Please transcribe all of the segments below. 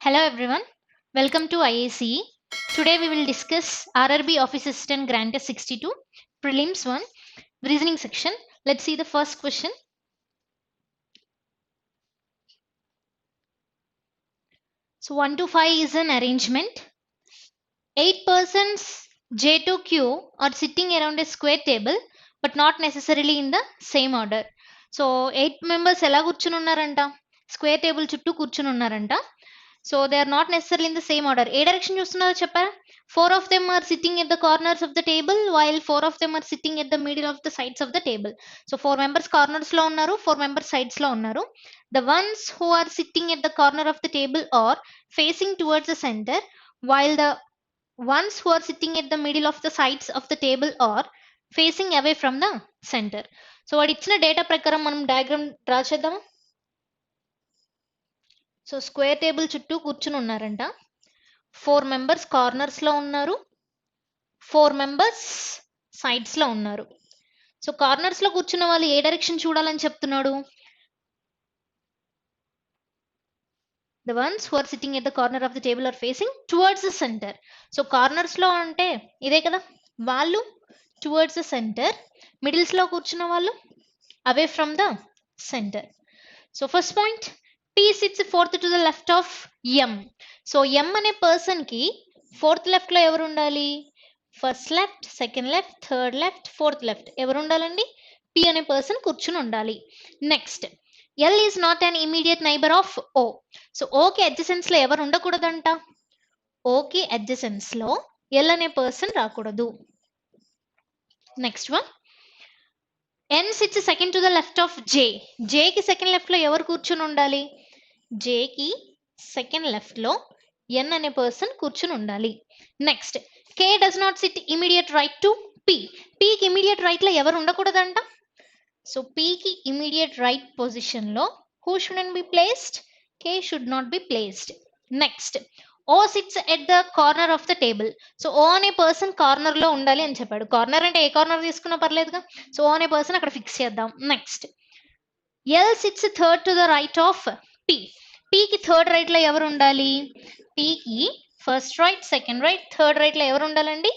Hello everyone, welcome to IACE. Today we will discuss RRB Office Assistant Grant 62 Prelims 1 Reasoning section. Let's see the first question. So 1 to 5 is an arrangement. 8 persons J to Q are sitting around a square table but not necessarily in the same order. So 8 members ఎలా కూర్చుని ఉన్నారంట square table చుట్టూ కూర్చుని ఉన్నారంట. So they are not necessarily in the same order. A direction చూస్తున్నారో చెప్పారా? 4 of them are sitting at the corners of the table while 4 of them are sitting at the middle of the sides of the table. So 4 members corners లో ఉన్నారు, 4 members sides లో ఉన్నారు. The ones who are sitting at the corner of the table are facing towards the center while the ones who are sitting at the middle of the sides of the table are facing away from the center. So వాడు ఇచ్చిన data ప్రకారం మనం diagram draw చేద్దామా? So square table చుట్టూ కూర్చుని ఉన్నారంట. 4 members corners లో ఉన్నారు, 4 మెంబర్స్ సైడ్స్ లో ఉన్నారు. సో కార్నర్స్ లో కూర్చున్న వాళ్ళు ఏ డైరెక్షన్ చూడాలని చెప్తున్నాడు? The ones who are sitting at the corner of the table are facing towards the center. So corners లో అంటే ఇదే కదా, వాళ్ళు towards the center, మిడిల్స్ లో కూర్చున్న వాళ్ళు away from the center. So first point, P sits fourth to the left of M. So M అనే person కి ఫోర్త్ లెఫ్ట్ లో ఎవరు ఉండాలి? First left, second left, third left, fourth left ఎవరు ఉండాలండి? P అనే పర్సన్ కూర్చుని ఉండాలి. Next, L is not an immediate neighbour of O. So ఓకి అడ్జసెన్స్ లో ఎవరు ఉండకూడదంట? ఓకి అడ్జసెన్స్ లో L అనే పర్సన్ రాకూడదు. Next one, N sits second to the left of J. J కి సెకండ్ లెఫ్ట్ లో ఎవరు కూర్చుని ఉండాలి? J కి సెకండ్ లెఫ్ట్ లో N అనే పర్సన్ కూర్చుని ఉండాలి. Next, K does not SIT immediate right to P. P కి ఇమీడియట్ రైట్ లో ఎవరు ఉండకూడదంట? సో P కి ఇమీడియట్ రైట్ పొజిషన్ లో who shouldn't be placed? K should not be placed. Next, O sits at the corner of the table. So O అనే person corner లో ఉండాలి అని చెప్పాడు. కార్నర్ అంటే ఏ కార్నర్ తీసుకున్నా పర్లేదుగా. సో O అనే పర్సన్ అక్కడ ఫిక్స్ చేద్దాం. Next, L sits third to the right of P. P కి థర్డ్ రైట్ లో ఎవరు ఉండాలి? P కి first right, second right, third right లో ఎవరు ఉండాలండి?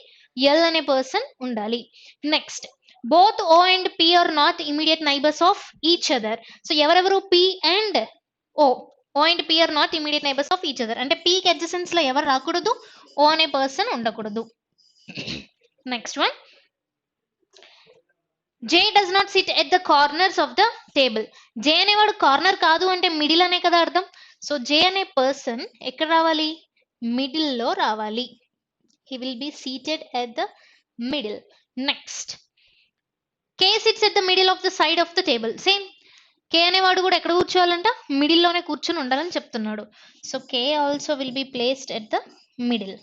L అనే పర్సన్ ఉండాలి. Next, both O and P are not immediate neighbors of each other. So ఎవరెవరు? P and O. O and P are not immediate neighbors of each other. అంటే P కి adjacency లో ఎవరు రాకూడదు? O అనే person ఉండకూడదు. Next one, J does not sit at the corners of the table. J అనేవాడు corner కాదు అంటే మిడిల్ అనే కదా అర్థం. సో J అనే పర్సన్ ఎక్కడ రావాలి? మిడిల్ లో రావాలి. He will be seated at the middle. Next, K sits at the middle of the side of the table. Same, K అనేవాడు కూడా ఎక్కడ కూర్చోవాలంట? మిడిల్ లోనే కూర్చొని ఉండాలని చెప్తున్నాడు. So K also will be placed at the middle.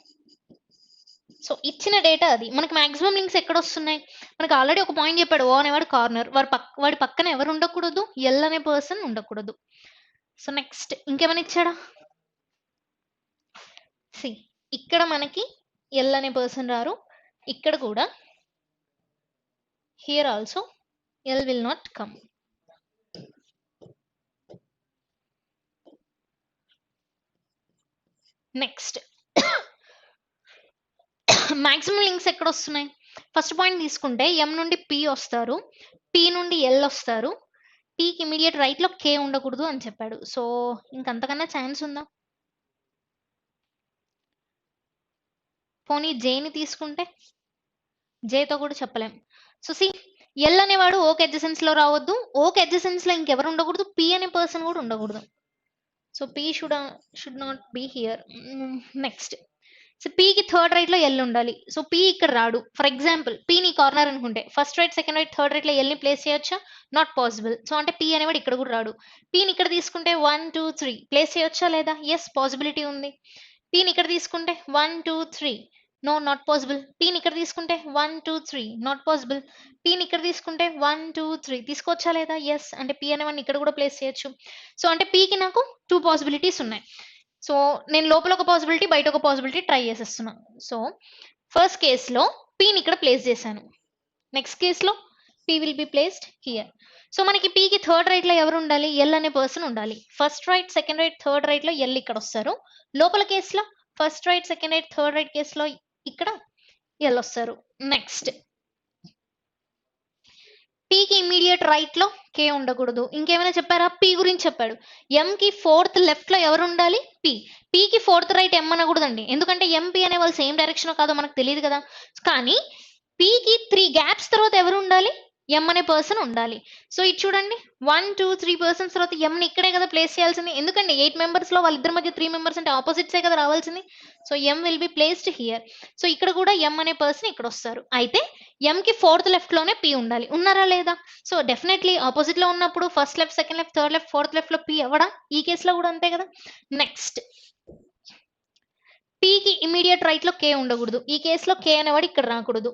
So ఇచ్చిన data అది. మనకి మాక్సిమం లింక్స్ ఎక్కడ వస్తున్నాయి? మనకి ఆల్రెడీ ఒక పాయింట్ చెప్పాడు, ఓ అనేవాడు కార్నర్, వాడి పక్కన ఎవరు ఉండకూడదు? ఎల్ అనే పర్సన్ ఉండకూడదు. సో నెక్స్ట్ ఇంకేమైనా ఇచ్చాడా? సి, ఇక్కడ మనకి ఎల్ అనే పర్సన్ రారు, ఇక్కడ కూడా here also L will not come. Next, maximum links ఎక్కడ వస్తున్నాయి? ఫస్ట్ పాయింట్ తీసుకుంటే ఎం నుండి పి వస్తారు, పి నుండి ఎల్ వస్తారు, పీకి ఇమీడియట్ రైట్ లో కే ఉండకూడదు అని చెప్పాడు. సో ఇంకంతకన్నా ఛాన్స్ ఉందా? పోనీ జేని తీసుకుంటే జేతో కూడా చెప్పలేం. సో సి, ఎల్ అనేవాడు ఓకే అడ్జసెన్స్ లో రావద్దు, ఓకే అడ్జసెన్స్ లో ఇంకెవరు ఉండకూడదు? పి అనే పర్సన్ కూడా ఉండకూడదు. So P should not be here. Next, so పీకి థర్డ్ రైట్ లో ఎల్ ఉండాలి. సో పి ఇక్కడ రాడు. ఫర్ ఎగ్జాంపుల్ పీని కార్నర్ అనుకుంటే first right, second right, third right లో ఎల్ని ప్లేస్ చేయొచ్చా? Not possible. సో అంటే పి అనేవాడు ఇక్కడ కూడా రాడు. పీని ఇక్కడ తీసుకుంటే 1 2 3 ప్లేస్ చేయొచ్చా లేదా? ఎస్, పాసిబిలిటీ ఉంది. పీని ఇక్కడ తీసుకుంటే 1 2 3, నో, నాట్ పాసిబుల్. పీని ఇక్కడ తీసుకుంటే 1 2 3, నాట్ పాసిబుల్. పీని ఇక్కడ తీసుకుంటే 1 2 3 తీసుకోవచ్చా లేదా? ఎస్, అంటే పి అనేవాడిని ఇక్కడ కూడా ప్లేస్ చేయొచ్చు. సో అంటే పీకి నాకు 2 పాసిబిలిటీస్ ఉన్నాయి. సో నేను లోపల ఒక పాసిబిలిటీ, బయట ఒక పాసిబిలిటీ ట్రై చేసేస్తున్నాను. సో ఫస్ట్ కేసులో పీని ఇక్కడ ప్లేస్ చేశాను. నెక్స్ట్ కేసులో P will be placed here. So మనకి P కి థర్డ్ రైట్ లో ఎవరు ఉండాలి? L అనే పర్సన్ ఉండాలి. First right, second right, third right లో L ఇక్కడ వస్తారు. లోపల కేసులో first right, second right, third right కేసులో ఇక్కడ L వస్తారు. నెక్స్ట్ P కి ఇమీడియట్ రైట్ లో K ఉండకూడదు. ఇంకేమైనా చెప్పారా? P గురించి చెప్పాడు. M కి ఫోర్త్ లెఫ్ట్ లో ఎవరు ఉండాలి? P కి ఫోర్త్ రైట్ M అనకూడదండి, ఎందుకంటే M P అనే వాళ్ళు సేమ్ డైరెక్షన్ కాదో మనకు తెలియదు కదా. కానీ P కి 3 గ్యాప్స్ తర్వాత ఎవరు ఉండాలి? M అనే పర్సన్ ఉండాలి. సో ఇది చూడండి, 1 2 3 పర్సన్స్ తర్వాత M ని ఇక్కడే కదా ప్లేస్ చేయాల్సింది. ఎందుకంటే 8 మెంబర్స్ లో వాళ్ళిద్దరి మధ్య 3 మెంబర్స్ అంటే ఆపోజిట్సే కదా రావాల్సింది. So M will be placed here. So ఇక్కడ కూడా M అనే పర్సన్ ఇక్కడ వస్తారు. అయితే M కి ఫోర్త్ లెఫ్ట్ లోనే P ఉండాలి. ఉన్నారా లేదా? సో డెఫినెట్లీ ఆపోజిట్ లో ఉన్నప్పుడు first left, second left, third left, fourth left లో P అవ్వడా? ఈ కేసులో కూడా అంతే కదా. నెక్స్ట్ P కి ఇమీడియట్ రైట్ లో K ఉండకూడదు. ఈ కేసులో K అనేవాడు ఇక్కడ రాకూడదు.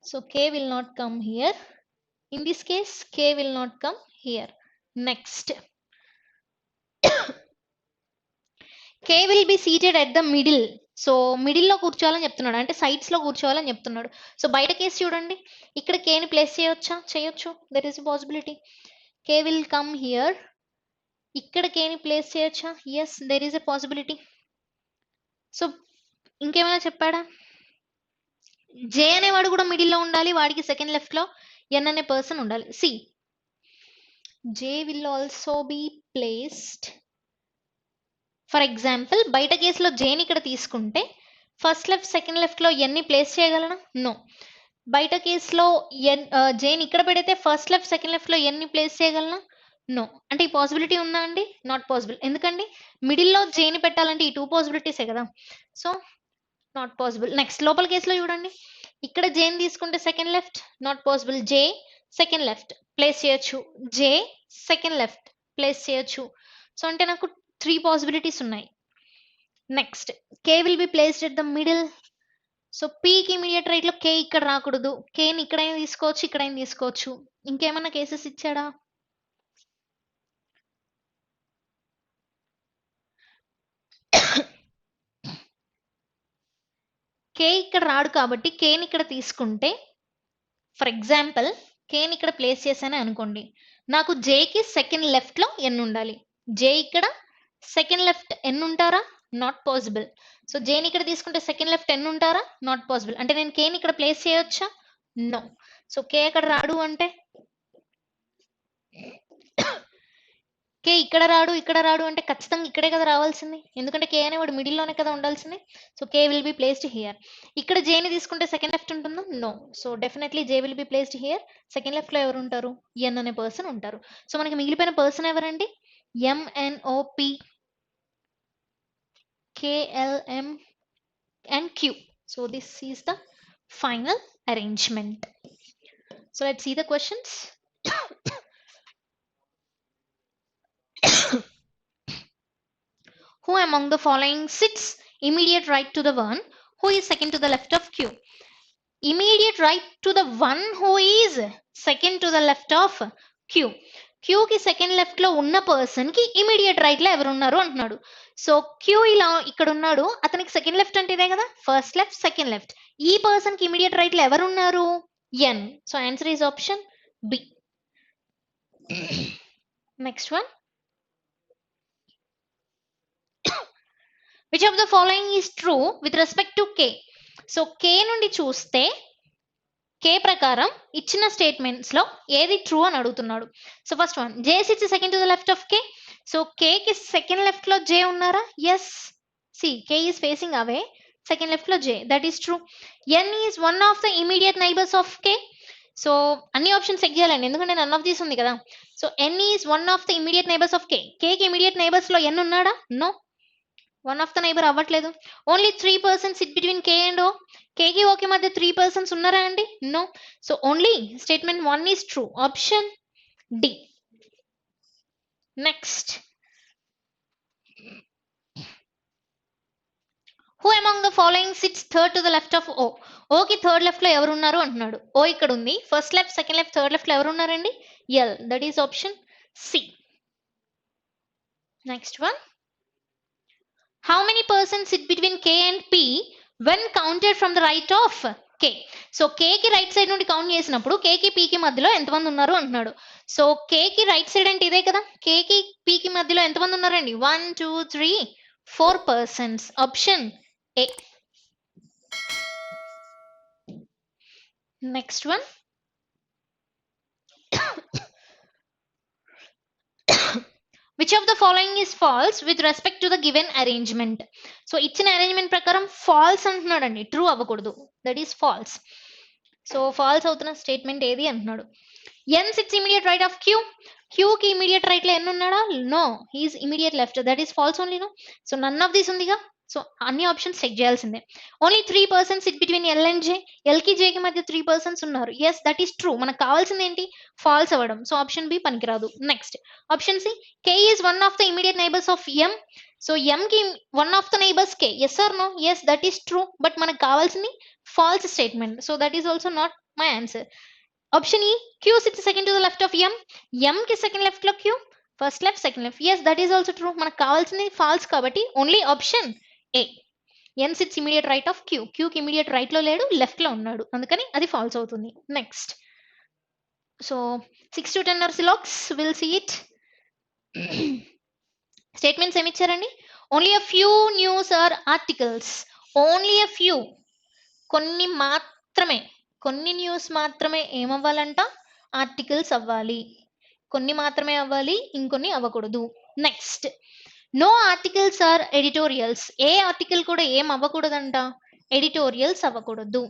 So K will not come here. In this case, K will not come here. Next, K will be seated at the middle. So middle లో కూర్చోవాలని చెప్తున్నాడు, అంటే సైడ్స్ లో కూర్చోవాలని చెప్తున్నాడు. సో బయట కేసు చూడండి, ఇక్కడ K ని ప్లేస్ చేయొచ్చా? చేయొచ్చు. That is possibility. K will come here. ఇక్కడ K ని ప్లేస్ చేయొచ్చా? Yes, there is a possibility. So ఇంకేమైనా చెప్పాడా? J అనేవాడు కూడా మిడిల్ లో ఉండాలి, వాడికి సెకండ్ లెఫ్ట్ లో N అనే పర్సన్ ఉండాలి. See J will also be placed. For example బయట కేసులో J ని ఇక్కడ తీసుకుంటే ఫస్ట్ లెఫ్ట్, సెకండ్ లెఫ్ట్ లో N ని ప్లేస్ చేయగలనా? నో. బయట కేసులో J ని ఇక్కడ పెడితే ఫస్ట్ లెఫ్ట్, సెకండ్ లెఫ్ట్ లో N ని ప్లేస్ చేయగలనా? నో. అంటే ఈ పాసిబిలిటీ ఉందా అండి? Not possible. ఎందుకండి మిడిల్లో J ని పెట్టాలంటే ఈ 2 పాసిబిలిటీసే కదా. So not possible. నెక్స్ట్ లోపల కేసులో చూడండి, ఇక్కడ J ని తీసుకుంటే second left, not possible. J second left place చేయొచ్చు, J సెకండ్ లెఫ్ట్ ప్లేస్ చేయొచ్చు. సో అంటే నాకు 3 పాసిబిలిటీస్ ఉన్నాయి. Next K will be placed at the middle. So P కి ఇమీడియట్ రైట్ లో K ఇక్కడ రాకూడదు. K ని ఇక్కడైనా తీసుకోవచ్చు, ఇక్కడైనా తీసుకోవచ్చు. ఇంకేమన్నా కేసెస్ ఇచ్చాడా? K ఇక్కడ రాడు కాబట్టి K ని ఇక్కడ తీసుకుంటే, ఫర్ ఎగ్జాంపుల్ K ని ఇక్కడ ప్లేస్ చేశానే అనుకోండి, నాకు J కి సెకండ్ లెఫ్ట్ లో N ఉండాలి. J ఇక్కడ సెకండ్ లెఫ్ట్ N ఉంటారా? Not possible. సో J ని ఇక్కడ తీసుకుంటే సెకండ్ లెఫ్ట్ N ఉంటారా? Not possible. అంటే నేను K ని ఇక్కడ ప్లేస్ చేయొచ్చా? నో. సో K ఇక్కడ రాడు అంటే K ఇక్కడ రాడు, ఇక్కడ రాడు అంటే ఖచ్చితంగా ఇక్కడే కదా రావాల్సింది, ఎందుకంటే K అనేవాడు మిడిల్ లోనే కదా ఉండాల్సింది. So K will be placed here. ఇక్కడ J ని తీసుకుంటే సెకండ్ లెఫ్ట్ ఉంటుందా? No. So definitely J will be placed here. Second left లో ఎవరు ఉంటారు? N అనే పర్సన్ ఉంటారు. సో మనకి మిగిలిపోయిన పర్సన్ ఎవరండి? MNOP, KLM and Q. So this is the final arrangement. So let's see the questions. Who among the following sits immediate right to the one who is second to the left of Q? Immediate right to the one who is second to the left of Q. Q కి second left లో ఉన్న person కి immediate right లో ఎవరు ఉన్నారు అంటున్నాడు. So Q ఇలా ఇక్కడ ఉన్నాడు, అతనికి సెకండ్ లెఫ్ట్ అంటే ఇదే కదా, ఫస్ట్ లెఫ్ట్, సెకండ్ లెఫ్ట్. ఈ పర్సన్ కి ఇమీడియట్ రైట్ లో ఎవరు ఉన్నారు? N. So answer is option B. Next one, which of the following is true with respect to K? So K నుండి చూస్తే K ప్రకారం ఇచ్చిన స్టేట్మెంట్స్ లో ఏది ట్రూ అని అడుగుతున్నాడు. So first one, J sits second to the left of K. So K కి second left లో J ఉన్నారా? Yes. See K is facing away, second left లో J, that is true. N is one of the immediate neighbors of K. So అన్ని options check చేయాలండి, ఎందుకంటే none of these ఉంది కదా. So N is one of the immediate neighbors of K. K కి immediate neighbours లో N ఉన్నాడా? No. One of the neighbour అవ్వట్లేదు. Only 3 persons sit between K and O. K కి O కి మధ్య 3 persons ఉన్నారా అండి? No. So only statement 1 is true, option D. Next, who among the following sits third to the left of O? O కి third left లో ఎవరు ఉన్నారు అంటున్నాడు. O ఇక్కడ ఉంది, first left, second left, third left లో ఎవరు ఉన్నారండి? L. That is option C. Next one, how many persons sit between K and P when counted from the right of K? So కేకి రైట్ సైడ్ నుండి count చేసినప్పుడు కేకి పీకి మధ్యలో ఎంతమంది ఉన్నారు అంటున్నాడు. సో కేకి రైట్ సైడ్ అంటే ఇదే కదా, కేకి పీకి మధ్యలో ఎంతమంది ఉన్నారండి? 1 2 3 4 persons. Option A. Next one, which of the following is false with respect to the given arrangement? So ఇచ్చిన అరేంజ్మెంట్ ప్రకారం ఫాల్స్ అంటున్నాడండి, ట్రూ అవ్వకూడదు, that is false. So false అవుతున్న స్టేట్మెంట్ ఏది అంటున్నాడు. N sits immediate right of Q, క్యూకి immediate right లో N ఉన్నాడా? No, he is immediate left, that is false only. No, so none of these ఉందిగా, సో అన్ని ఆప్షన్స్ చెక్ చేయాల్సిందే. Only 3 persons sit between L and J, L కి J కి మధ్య 3 persons ఉన్నారు. Yes, that is true. మనకు కావాల్సింది ఏంటి? ఫాల్స్ అవ్వడం. సో ఆప్షన్ బి పనికిరాదు. Next option C, K is one of the immediate neighbours of M. So M కి one of the neighbours K. Yes or no? Yes, that is true. But మనకు కావాల్సింది false statement. So that is also not my answer. Option E, Q sits second to the left of M. M కి second left లో Q, first left second left. Yes, that is also true. మనకు కావాల్సింది false కాబట్టి only option A. N sits immediate right of Q, క్యూకి immediate right లో లేడు, left లో ఉన్నాడు, అందుకని అది ఫాల్స్ అవుతుంది. Next, so 6 to 10 are silox, we'll see it. Statements ఏమి ఇచ్చారండి? Only a few news or articles. Only a few, కొన్ని మాత్రమే, కొన్ని న్యూస్ మాత్రమే ఏమవ్వాలంట? ఆర్టికల్స్ అవ్వాలి. కొన్ని మాత్రమే అవ్వాలి, ఇంకొన్ని అవ్వకూడదు. Next, no articles or editorials. ఏ ఆర్టికల్ కూడా ఏం అవ్వకూడదంట? ఎడిటోరియల్స్ అవ్వకూడదు.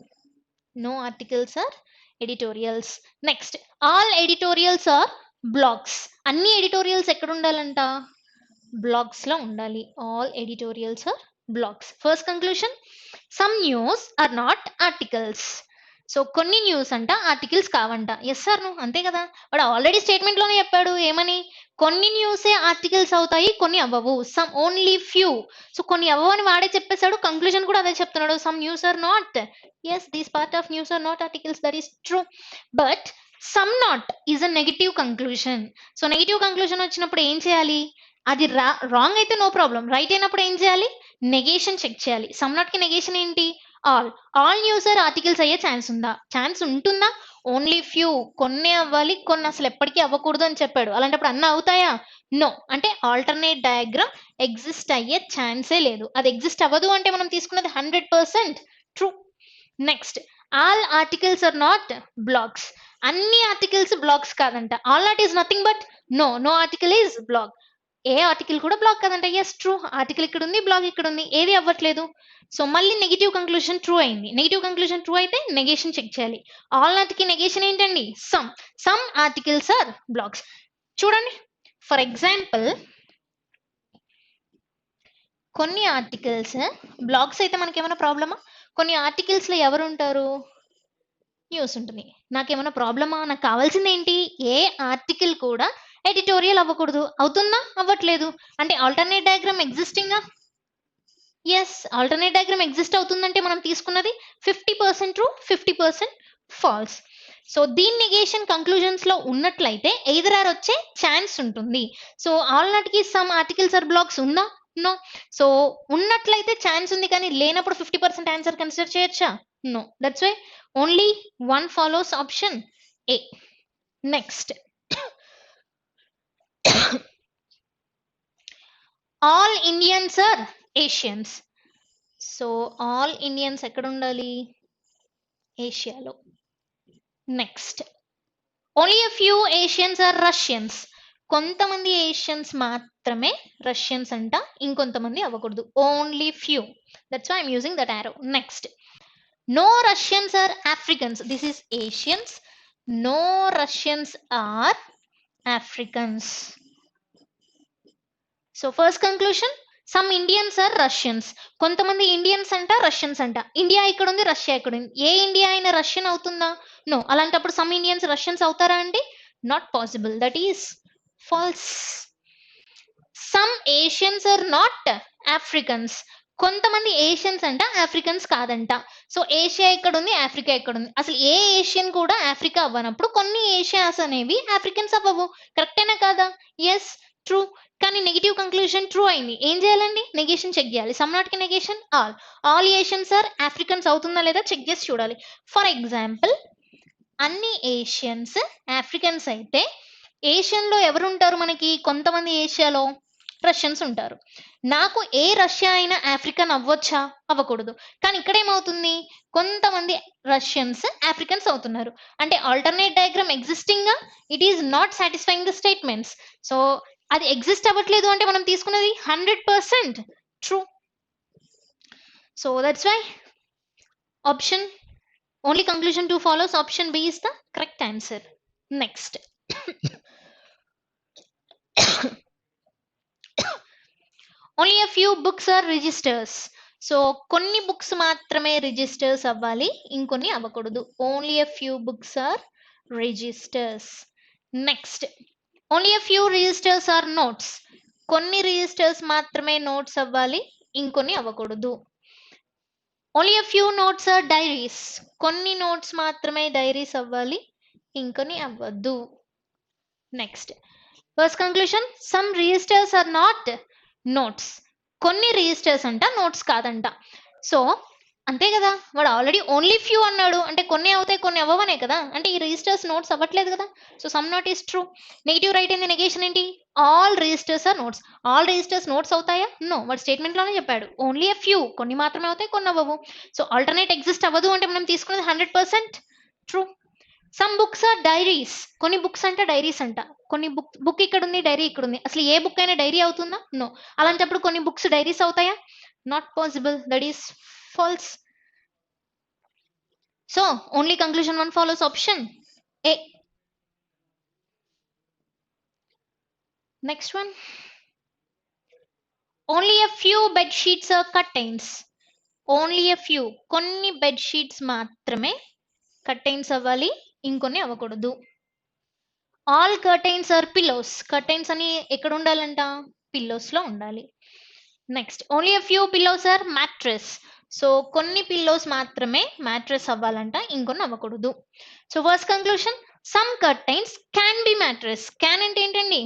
No articles or editorials. Next, all editorials are blogs. అన్ని ఎడిటోరియల్స్ ఎక్కడ ఉండాలంట? బ్లాగ్స్ లో ఉండాలి. All editorials are blogs. First conclusion, some news are not articles. So కొన్ని న్యూస్ అంట ఆర్టికల్స్ కావంట. ఎస్ సార్ నువ్వు అంతే కదా, వాడు ఆల్రెడీ స్టేట్మెంట్ లోనే చెప్పాడు ఏమని, కొన్ని న్యూసే ఆర్టికల్స్ అవుతాయి, కొన్ని అవ్వవు. Some only few. సో కొన్ని అవ్వని వాడే చెప్పేశాడు, కంక్లూజన్ కూడా అదే చెప్తున్నాడు. Some news are not, yes these part of news are not articles, that is true. But some not is a negative conclusion. So negative conclusion వచ్చినప్పుడు ఏం చేయాలి? అది రాంగ్ అయితే నో ప్రాబ్లం, రైట్ అయినప్పుడు ఏం చేయాలి? నెగేషన్ చెక్ చేయాలి. Some not కి నెగేషన్ ఏంటి? ఆల్ న్యూస్ ఆర్ ఆర్టికల్స్ అయ్యే ఛాన్స్ ఉందా? ఛాన్స్ ఉంటుందా? ఓన్లీ ఫ్యూ, కొన్ని అవ్వాలి, కొన్ని అసలు ఎప్పటికీ అవ్వకూడదు అని చెప్పాడు. అలాంటప్పుడు అన్న అవుతాయా? నో. అంటే ఆల్టర్నేట్ డయాగ్రామ్ ఎగ్జిస్ట్ అయ్యే ఛాన్సే లేదు. అది ఎగ్జిస్ట్ అవ్వదు అంటే మనం తీసుకున్నది 100% true. Next, all articles are not blogs. అన్ని ఆర్టికల్స్ బ్లాగ్స్ కాదంట. All not is nothing but no article is blog. ఏ ఆర్టికల్ కూడా బ్లాగ్ కాదంట. ఎస్ ట్రూ, ఆర్టికల్ ఇక్కడ ఉంది, బ్లాగ్ ఇక్కడ ఉంది, ఏది అవ్వట్లేదు. సో మళ్ళీ నెగిటివ్ కంక్లూజన్ ట్రూ అయింది. నెగిటివ్ కంక్లూజన్ ట్రూ అయితే నెగేషన్ చెక్ చేయాలి. ఆల్ నాట్కి నెగేషన్ ఏంటండి? Some articles are blogs. చూడండి, ఫర్ ఎగ్జాంపుల్ కొన్ని ఆర్టికల్స్ బ్లాగ్స్ అయితే మనకేమైనా ప్రాబ్లమా? కొన్ని ఆర్టికల్స్ లో ఎవరు ఉంటారు? న్యూస్ ఉంటుంది. నాకేమైనా ప్రాబ్లమా? నాకు కావాల్సింది ఏంటి? ఏ ఆర్టికల్ కూడా ఎడిటోరియల్ అవ్వకూడదు. అవుతుందా? అవ్వట్లేదు. అంటే ఆల్టర్నేట్ డయాగ్రామ్ ఎగ్జిస్టింగా? ఎస్, ఆల్టర్నేట్ డయాగ్రామ్ ఎగ్జిస్ట్ అవుతుందంటే మనం తీసుకున్నది 50% ట్రూ, 50% ఫాల్స్. సో దీని నెగేషన్ కంక్లూజన్స్ లో ఉన్నట్లయితే ఎయిదర్ ఆర్ వచ్చే ఛాన్స్ ఉంటుంది. సో ఆల్ నాట్కి సమ్ ఆర్టికల్స్ ఆర్ బ్లాగ్స్ ఉందా? నో. సో ఉన్నట్లయితే ఛాన్స్ ఉంది, కానీ లేనప్పుడు 50% ఆన్సర్ కన్సిడర్ చేయొచ్చా? No. That's why only one follows, option A. Next, all Indians are Asians. So all Indians ఎక్కడ ఉండాలి? ఏషియాలో. Next, only a few Asians are Russians. కొంతమంది ఏషియన్స్ మాత్రమే రష్యన్స్ అంట, ఇంకొంతమంది అవ్వకూడదు. Only few, that's why I'm using that arrow. Next, no Russians are Africans. This is Asians. No Russians are Africans. So first conclusion, some Indians are Russians. కొంతమంది Indians అంట, Russians అంట. India ఇక్కడ ఉంది, Russia ఇక్కడ ఉంది. ఏ India అయినా Russian అవుతుందా? నో. అలాంటప్పుడు సమ్ ఇండియన్స్ రష్యన్స్ అవుతారా అండి? Not possible, that is false. Some Asians are not Africans. కొంతమంది ఏషియన్స్ అంట, ఆఫ్రికన్స్ కాదంట. సో ఏషియా ఎక్కడ ఉంది, ఆఫ్రికా ఎక్కడ ఉంది? అసలు ఏ ఏషియన్ కూడా ఆఫ్రికా అవ్వనప్పుడు కొన్ని ఏషియాస్ అనేవి ఆఫ్రికన్స్ అవ్వవు. కరెక్టేనా కాదా? Yes true. కానీ నెగిటివ్ కంక్లూజన్ ట్రూ అయింది. ఏం చేయాలండి? నెగేషన్ చెక్ చేయాలి. సమ్ నాట్ కి negation all Asians are Africans అవుతుందా లేదా చెక్ చేసి చూడాలి. ఫర్ ఎగ్జాంపుల్ అన్ని ఏషియన్స్ ఆఫ్రికన్స్ అయితే ఏషియన్లో ఎవరుంటారు మనకి? కొంతమంది ఏషియాలో రష్యన్స్ ఉంటారు. నాకు ఏ రష్యా అయినా ఆఫ్రికన్ అవ్వచ్చా? అవ్వకూడదు. కానీ ఇక్కడ ఏమవుతుంది? కొంతమంది రష్యన్స్ ఆఫ్రికన్స్ అవుతున్నారు. అంటే alternate diagram existing it is not satisfying the statements. So అది ఎగ్జిస్ట్ అవ్వట్లేదు అంటే మనం తీసుకున్నది 100% true. So that's why option only conclusion 2 follows. Option B is the correct answer. Next. Only a few books are registers. So కొన్ని books మాత్రమే registers అవ్వాలి, ఇంకొన్ని అవ్వకూడదు. Only a few books are registers. Next, only a few registers are notes. కొన్ని registers మాత్రమే notes అవ్వాలి, ఇంకొన్ని అవ్వకూడదు. Only a few notes are diaries. కొన్ని నోట్స్ మాత్రమే డైరీస్ అవ్వాలి, ఇంకొన్ని అవ్వద్దు. Next, first conclusion, some registers are not notes. కొన్ని రిజిస్టర్స్ అంట, నోట్స్ కాదంట. సో అంతే కదా, వాడు ఆల్రెడీ ఓన్లీ ఫ్యూ అన్నాడు అంటే కొన్ని అవుతాయి కొన్ని అవ్వవనే కదా, అంటే ఈ రిజిస్టర్స్ నోట్స్ అవ్వట్లేదు కదా. So some not is true. Negative right అయింది, నెగేషన్ ఏంటి? All registers are notes. ఆల్ రిజిస్టర్స్ నోట్స్ అవుతాయా? నో, వాడు స్టేట్మెంట్ లోనే చెప్పాడు ఓన్లీ ఎ ఫ్యూ, కొన్ని మాత్రమే అవుతాయి కొన్ని అవ్వవు. సో ఆల్టర్నేట్ ఎగ్జిస్ట్ అవ్వదు అంటే మనం తీసుకున్నది 100% true. Some books are diaries. కొన్ని బుక్స్ అంట డైరీస్ అంట. కొన్ని బుక్ ఇక్కడ ఉంది, డైరీ ఇక్కడ ఉంది. అసలు ఏ బుక్ అయినా డైరీ అవుతుందా? నో. అలాంటప్పుడు కొన్ని బుక్స్ డైరీస్ అవుతాయా? Not possible. That is false. So only conclusion 1 follows. Option A. Next one. Only a few bed sheets are curtains. Only a few. కొన్ని బెడ్ షీట్స్ మాత్రమే కర్టైన్స్ అవ్వాలి, ఇంకొన్ని అవ్వకూడదు. All curtains are pillows. Curtains అని ఎక్కడ ఉండాలంట? Pillows లో ఉండాలి. Next, only a few pillows are mattress. So కొన్ని పిల్లోస్ మాత్రమే మ్యాట్రెస్ అవ్వాలంట, ఇంకొన్ని అవ్వకూడదు. So first conclusion, some curtains can be mattress. Can అంటే ఏంటండి?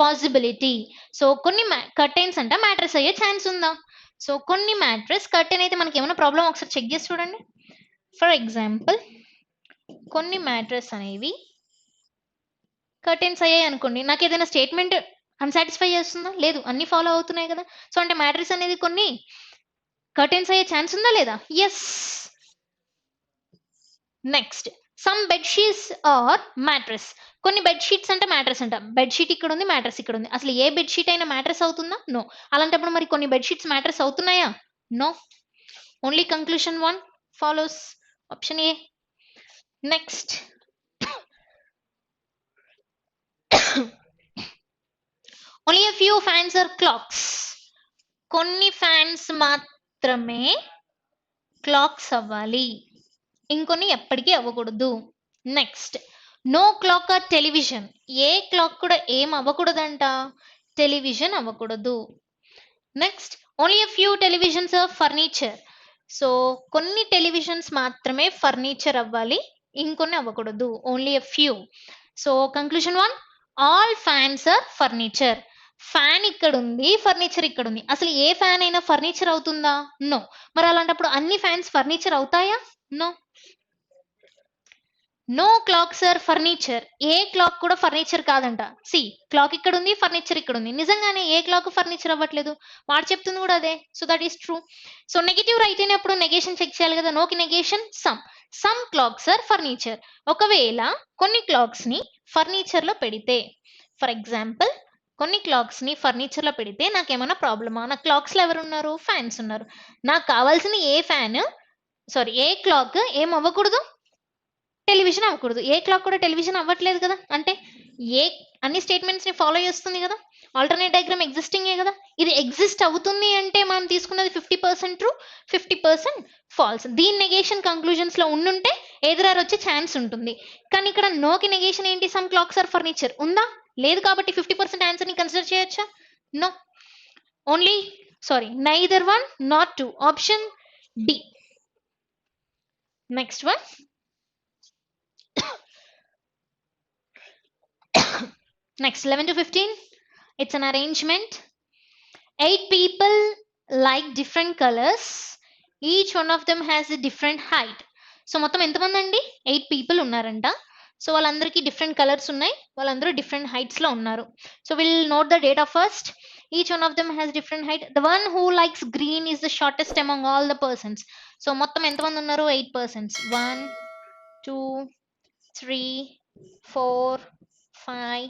పాసిబిలిటీ. సో కొన్ని కర్టైన్స్ అంట మ్యాట్రెస్ అయ్యే ఛాన్స్ ఉందా? సో కొన్ని మ్యాట్రెస్ కర్టైన్ అయితే మనకి ఏమైనా ప్రాబ్లం ఒకసారి చెక్ చేసి చూడండి. ఫర్ ఎగ్జాంపుల్ కొన్ని మ్యాట్రెస్ అనేవి కర్టైన్స్ అయ్యాయి అనుకోండి, నాకు ఏదైనా స్టేట్మెంట్ అన్సాటిస్ఫై చేస్తుందా? లేదు, అన్ని ఫాలో అవుతున్నాయి కదా. సో అంటే మ్యాట్రెస్ అనేది కొన్ని కర్టైన్స్ అయ్యే ఛాన్స్ ఉందా లేదా? Yes. Next, some bed sheets are mattress. కొన్ని బెడ్ షీట్స్ అంటే మ్యాట్రెస్ అంట. బెడ్ షీట్ ఇక్కడ ఉంది, మ్యాట్రెస్ ఇక్కడ ఉంది. అసలు ఏ బెడ్ షీట్ అయినా మ్యాట్రెస్ అవుతుందా? నో. అలాంటప్పుడు మరి కొన్ని బెడ్ షీట్స్ మ్యాట్రెస్ అవుతున్నాయా? No. Only conclusion 1 follows. Option A. Next, only a few fans or clocks. కొన్ని ఫ్యాన్స్ మాత్రమే క్లాక్స్ అవ్వాలి, ఇంకొన్ని ఎప్పటికీ అవ్వకూడదు. Next, no clock or television. ఏ క్లాక్ కూడా ఏం అవ్వకూడదంట? టెలివిజన్ అవ్వకూడదు. Next, only a few televisions or furniture. So కొన్ని టెలివిజన్స్ మాత్రమే ఫర్నిచర్ అవ్వాలి, ఇంకొన్ని అవ్వకూడదు. Only a few. So conclusion 1, all fans are furniture. Fan ఇక్కడ ఉంది, ఫర్నిచర్ ఇక్కడ ఉంది. అసలు ఏ ఫ్యాన్ అయినా ఫర్నిచర్ అవుతుందా? నో. మరి అలాంటప్పుడు అన్ని ఫ్యాన్స్ ఫర్నిచర్ అవుతాయా? No. No clocks are furniture. ఏ క్లాక్ కూడా ఫర్నిచర్ కాదంట. సి, క్లాక్ ఇక్కడ ఉంది, ఫర్నిచర్ ఇక్కడ ఉంది. నిజంగానే ఏ క్లాక్ ఫర్నిచర్ అవ్వట్లేదు, వాడు చెప్తుంది కూడా అదే. So that is true. So negative right అయినప్పుడు నెగేషన్ చెక్ చేయాలి కదా. నోకి negation some clocks are furniture. ఒకవేళ కొన్ని క్లాక్స్ ని ఫర్నిచర్ లో పెడితే, ఫర్ ఎగ్జాంపుల్ కొన్ని క్లాక్స్ ని ఫర్నిచర్ లో పెడితే నాకేమైనా ప్రాబ్లమా? నా క్లాక్స్ లో ఎవరు ఉన్నారు? ఫ్యాన్స్ ఉన్నారు. నాకు కావాల్సిన ఏ క్లాక్ ఏం అవ్వకూడదు? టెలివిజన్ అవ్వకూడదు. ఏ క్లాక్ కూడా టెలివిజన్ అవ్వట్లేదు కదా, అంటే ఏ అన్ని స్టేట్మెంట్స్ ని ఫాలో చేస్తుంది కదా. ఆల్టర్నేట్ డయాగ్రామ్ ఎగ్జిస్టింగే కదా. ఇది ఎగ్జిస్ట్ అవుతుంది అంటే మనం తీసుకున్నది 50% ట్రూ, 50% ఫాల్స్. దీని నెగేషన్ కంక్లూజన్స్ లో ఉండుంటే ఎదురారు వచ్చే ఛాన్స్ ఉంటుంది. కానీ ఇక్కడ నోకి నెగేషన్ ఏంటి? సమ్ క్లాక్స్ ఆర్ ఫర్నిచర్ ఉందా? లేదు. కాబట్టి 50% ఆన్సర్ ని కన్సిడర్ చేయొచ్చా? No. Only neither 1 not 2. Option D. Next one. Next, 11 to 15. It's an arrangement. 8 people like different colors. Each one of them has a different height. So మొత్తం ఎంతమంది అండి? 8 people ఉన్నారంట. So వాళ్ళందరికీ డిఫరెంట్ కలర్స్ ఉన్నాయి. వాళ్ళందరూ different హైట్స్లో ఉన్నారు. So we'll note the data first. Each one of them has different height. The one who likes green is the shortest among all the persons. So మొత్తం ఎంతమంది ఉన్నారు? 8 persons. 1 2 3 4 5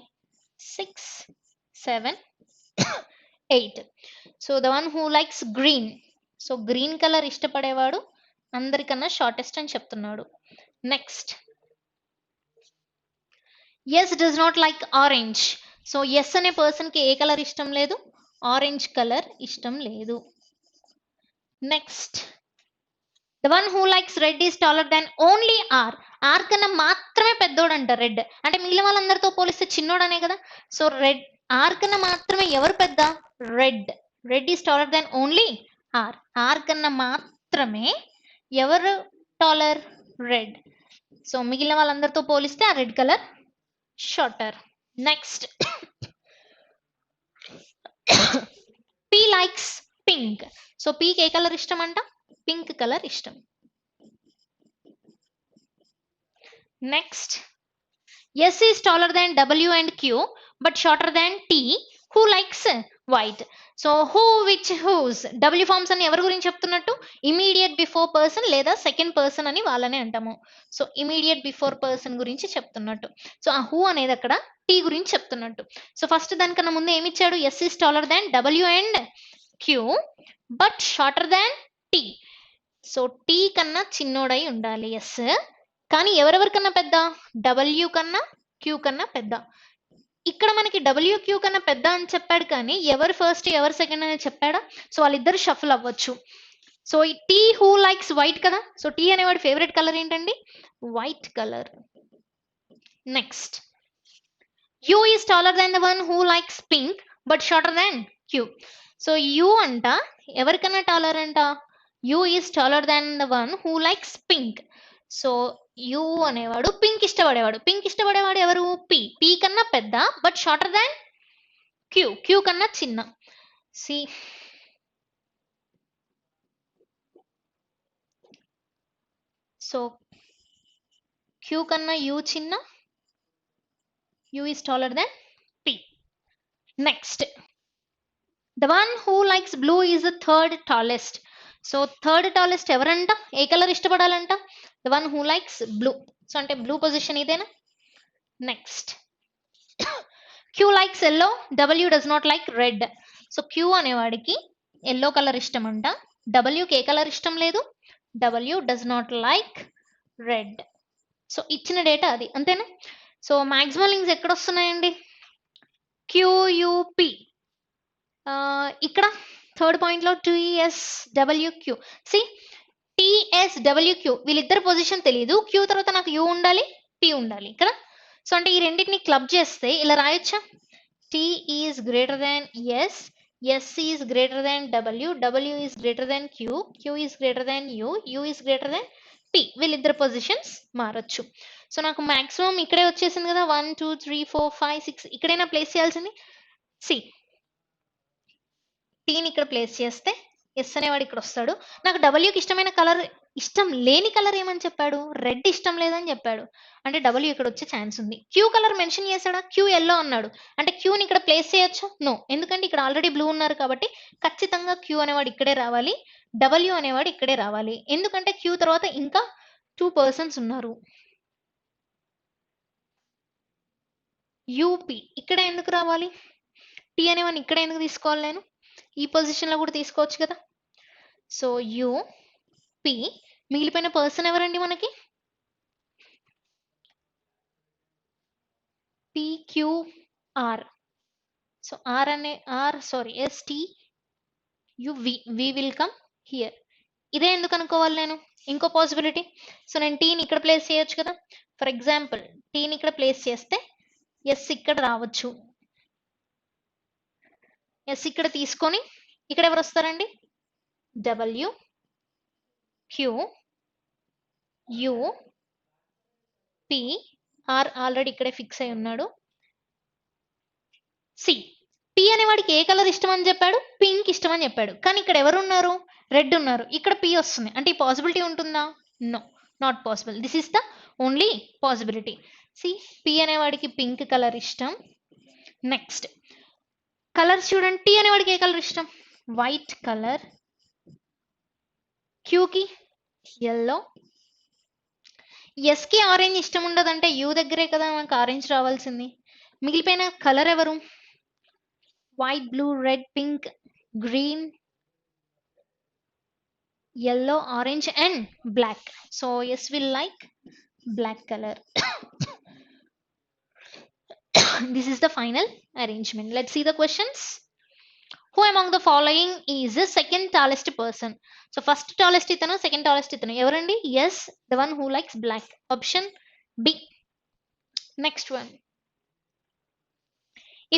6 7 8. So the one who likes green. So green colour ఇష్టపడేవాడు అందరికన్నా shortest అని చెప్తున్నాడు. Next, S does not like orange. So S అనే పర్సన్కి ఏ colour ఇష్టం లేదు? ఆరెంజ్ కలర్ ఇష్టం లేదు. Next, the one who likes red is taller than only R. R కన్నా మాత్రమే పెద్దోడంట రెడ్. అంటే మిగిలిన వాళ్ళందరితో పోలిస్తే చిన్నోడనే కదా. సో రెడ్, ఆర్ కన్నా మాత్రమే ఎవరు పెద్ద? Red. Red is taller than only R. R కన్నా మాత్రమే ఎవరు టాలర్? రెడ్. సో మిగిలిన వాళ్ళందరితో పోలిస్తే ఆ red colour shorter. Next, P likes pink. So పీకి ఏ కలర్ ఇష్టం అంట? పింక్ కలర్ ఇష్టం. Next, S is taller than W and Q but shorter than T. Who likes white. So who, which, whose. W forms అని ఎవరి గురించి చెప్తున్నట్టు? Immediate before person లేదా సెకండ్ పర్సన్ అని వాళ్ళనే అంటాము. సో ఇమీడియట్ బిఫోర్ పర్సన్ గురించి చెప్తున్నట్టు. సో ఆ హూ అనేది అక్కడ టీ గురించి చెప్తున్నట్టు. సో ఫస్ట్ దానికన్నా ముందు ఏమి ఇచ్చాడు? S is taller than W and Q but shorter than T. So T కన్నా చిన్నోడై ఉండాలి ఎస్. కానీ ఎవరెవరికన్నా పెద్ద? డబ్ల్యూ కన్నా క్యూ కన్నా పెద్ద. ఇక్కడ మనకి డబ్ల్యూ క్యూ కన్నా పెద్ద అని చెప్పాడు, కానీ ఎవరు ఫస్ట్ ఎవరు సెకండ్ అని చెప్పాడా? సో వాళ్ళిద్దరు షఫల్ అవ్వచ్చు. సో ఈ టీ హూ లైక్స్ వైట్ కదా. సో టీ అనేవాడు ఫేవరెట్ కలర్ ఏంటండి? White colour. Next, U is taller than the one who likes pink but shorter than Q. So U అంట ఎవరికన్నా టాలర్ అంట? U is taller than the one who likes pink. So U అనేవాడు pink ఇష్టపడేవాడు. Pink ఇష్టపడేవాడు ఎవరు? P. P కన్నా పెద్ద but shorter than Q. Q కన్నా చిన్న. సి, సో క్యూ కన్నా యూ చిన్న, U is taller than P. Next, the one who likes blue is the third tallest. So third tallest ఎవరంట? ఏ కలర్ ఇష్టపడాలంట? The one who likes blue. So అంటే blue position ఇదేనా? Next, Q likes yellow, W does not like red. So Q అనేవాడికి yellow colour ఇష్టం అంట. డబ్ల్యూకి ఏ కలర్ ఇష్టం లేదు? W does not like red. So ఇచ్చిన డేటా అది, అంతేనా? సో మ్యాక్సిమం లింక్స్ ఎక్కడ వస్తున్నాయండి? క్యూయూపి. ఇక్కడ థర్డ్ పాయింట్లో T S W Q. See, T S W Q వీళ్ళిద్దరు పొజిషన్ తెలియదు. క్యూ తర్వాత నాకు యూ ఉండాలి, టీ ఉండాలి కదా. సో అంటే ఈ రెండింటిని క్లబ్ చేస్తే ఇలా రాయొచ్చా? T is greater than S, S is greater than W, W is greater than Q, Q is greater than U, U is greater than T. వీళ్ళిద్దరు పొజిషన్స్ మారచ్చు. సో నాకు మాక్సిమం ఇక్కడే వచ్చేసింది కదా, 1 2 3 4 5 6. ఇక్కడైనా ప్లేస్ చేయాల్సింది. సి, టీని ఇక్కడ ప్లేస్ చేస్తే ఎస్ అనేవాడు ఇక్కడ వస్తాడు. నాకు డబ్ల్యూకి ఇష్టమైన కలర్, ఇష్టం లేని కలర్ ఏమని చెప్పాడు? రెడ్ ఇష్టం లేదని చెప్పాడు. అంటే డబ్ల్యూ ఇక్కడ వచ్చే ఛాన్స్ ఉంది. క్యూ కలర్ మెన్షన్ చేశాడా? క్యూ ఎల్లో అన్నాడు. అంటే క్యూని ఇక్కడ ప్లేస్ చేయొచ్చా? నో. ఎందుకంటే ఇక్కడ ఆల్రెడీ బ్లూ ఉన్నారు కాబట్టి ఖచ్చితంగా క్యూ అనేవాడు ఇక్కడే రావాలి, డబ్ల్యూ అనేవాడు ఇక్కడే రావాలి. ఎందుకంటే క్యూ తర్వాత ఇంకా 2 పర్సన్స్ ఉన్నారు. యూపీ ఇక్కడ ఎందుకు రావాలి? టీ అనేవాడిని ఇక్కడ ఎందుకు తీసుకోవాలి? నేను ఈ పొజిషన్లో కూడా తీసుకోవచ్చు కదా. సో యూ, పి, మిగిలిపోయిన పర్సన్ ఎవరండి మనకి? పిక్యూఆర్. సో ఆర్ అనే S T U V, V will come here. ఇదే ఎందుకు అనుకోవాలి నేను? ఇంకో పాసిబిలిటీ. సో నేను టీని ఇక్కడ ప్లేస్ చేయొచ్చు కదా. ఫర్ ఎగ్జాంపుల్ టీని ఇక్కడ ప్లేస్ చేస్తే ఎస్ ఇక్కడ రావచ్చు. ఎస్ ఇక్కడ తీసుకొని ఇక్కడ ఎవరు వస్తారండి? W, Q, U, P, R already ఇక్కడే ఫిక్స్ అయి ఉన్నాడు, సి. పి అనేవాడికి ఏ కలర్ ఇష్టం అని చెప్పాడు? పింక్ ఇష్టం అని చెప్పాడు. కానీ ఇక్కడ ఎవరు ఉన్నారు? రెడ్ ఉన్నారు. ఇక్కడ పి వస్తుంది. అంటే ఈ పాసిబిలిటీ ఉంటుందా? No, not possible. This is the only possibility. See, P అనేవాడికి పింక్ కలర్ ఇష్టం. నెక్స్ట్ కలర్స్ చూడండి. టీ అనేవాడికి ఏ కలర్ ఇష్టం? White colour. క్యూకి ఎల్లో. ఎస్కి ఆరెంజ్ ఇష్టం ఉండదంటే యూ దగ్గరే కదా మనకు ఆరెంజ్ రావాల్సింది. మిగిలిపోయిన కలర్ ఎవరు? White, blue, red, pink, green, yellow, orange and black. So yes, we like black color. This is the final arrangement. Let's see the questions. Who among the following is the second tallest person? So first tallest itanu, second tallest itanu evarandi? Yes, the one who likes black. Option B. Next one.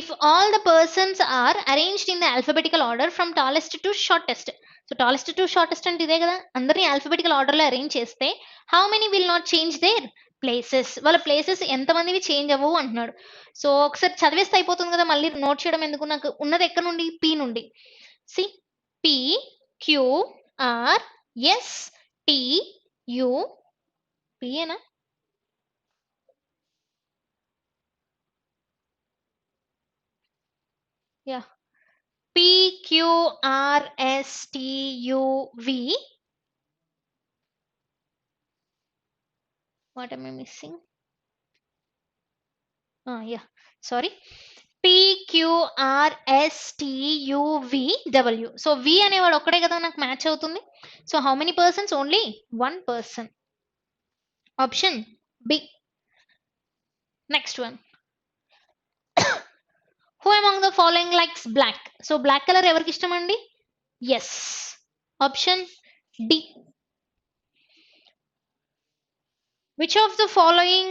If all the persons are arranged in the alphabetical order from tallest to shortest. So tallest to shortest అంటే ఇదే కదా, అందరినీ alphabetical ఆర్డర్లో arrange చేస్తే how many will not change their places? వాళ్ళ places ఎంతమందివి change అవ్వవు అంటున్నాడు. So ఒకసారి చదివేస్తే అయిపోతుంది కదా, మళ్ళీ నోట్ చేయడం ఎందుకు? నాకు ఉన్నది ఎక్కడ నుండి? పి నుండి. See, P, Q, R, S, T, U. పియేనా? Yeah, P, Q, R, S, T, U, V. What am I missing? Yeah, sorry. P, Q, R, S, T, U, V, W. So V అనేవాడు ఒక్కడే కదా నాకు match అవుతుంది. So how many persons? Only one person. Option B. Next one. Who among the following likes black? So black color ఎవరికి ఇష్టం అండి? Yes. Option D. Which of the following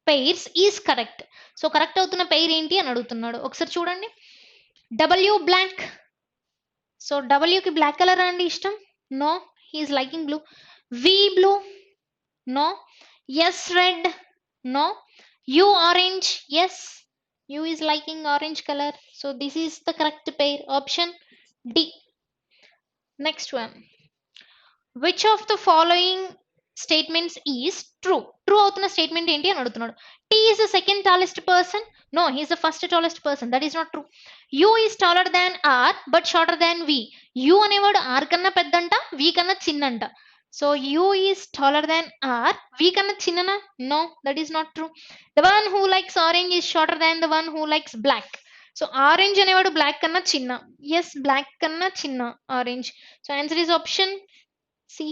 pairs is correct? సో correct అవుతున్న pair ఏంటి అని అడుగుతున్నాడు. ఒకసారి చూడండి. W black. సో W కి బ్లాక్ కలర్ అండి ఇష్టం? No, he is liking blue. V blue. No. S red. No. U orange. Yes, U is liking orange color. So this is the correct pair. Option D. Next one. Which of the following statements is true? True అవుతున్న statement ఏంటి అని అడుగుతున్నాడు. T is the second tallest person. No, he is the first tallest person. That is not true. U is taller than R but shorter than V. U అనేవాడు R కన్నా పెద్దంట, V కన్నా చిన్నంట. So U is taller than R, V కన్నా చిన్ననా? No, that is not true. The one who likes orange is shorter than the one who likes black. So orange అనేవాడు black కన్నా చిన్న. Yes, black కన్నా చిన్న orange. So answer is option C.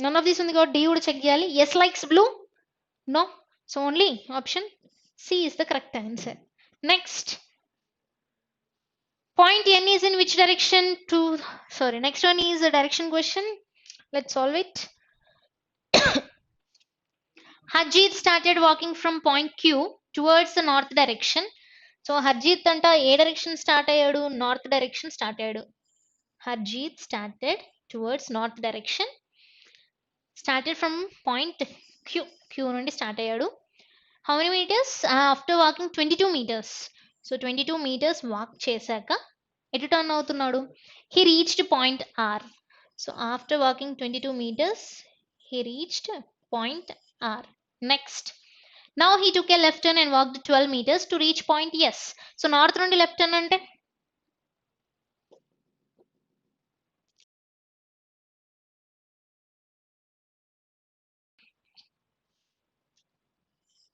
None of these ఉంది కాబట్టి D కూడా check చేయాలి. S likes blue? No. So only option C is the correct answer. Next. Point N is in which direction to... Sorry, next one is a direction question. Let's solve it. Harjeet started walking from point Q towards the north direction. So Harjeet anta A direction start అయ్యాడు? North direction start అయ్యాడు. Harjeet started towards north direction. Started from point Q. Q నుండి start అయ్యాడు. How many meters? After walking 22 meters. So 22 meters walk చేశాక ఎటు turn అవుతున్నాడు? He reached point R. So after walking 22 meters, he reached point R. Next. Now he took a left turn and walked 12 meters to reach point S. So north నుండి left turn అంటే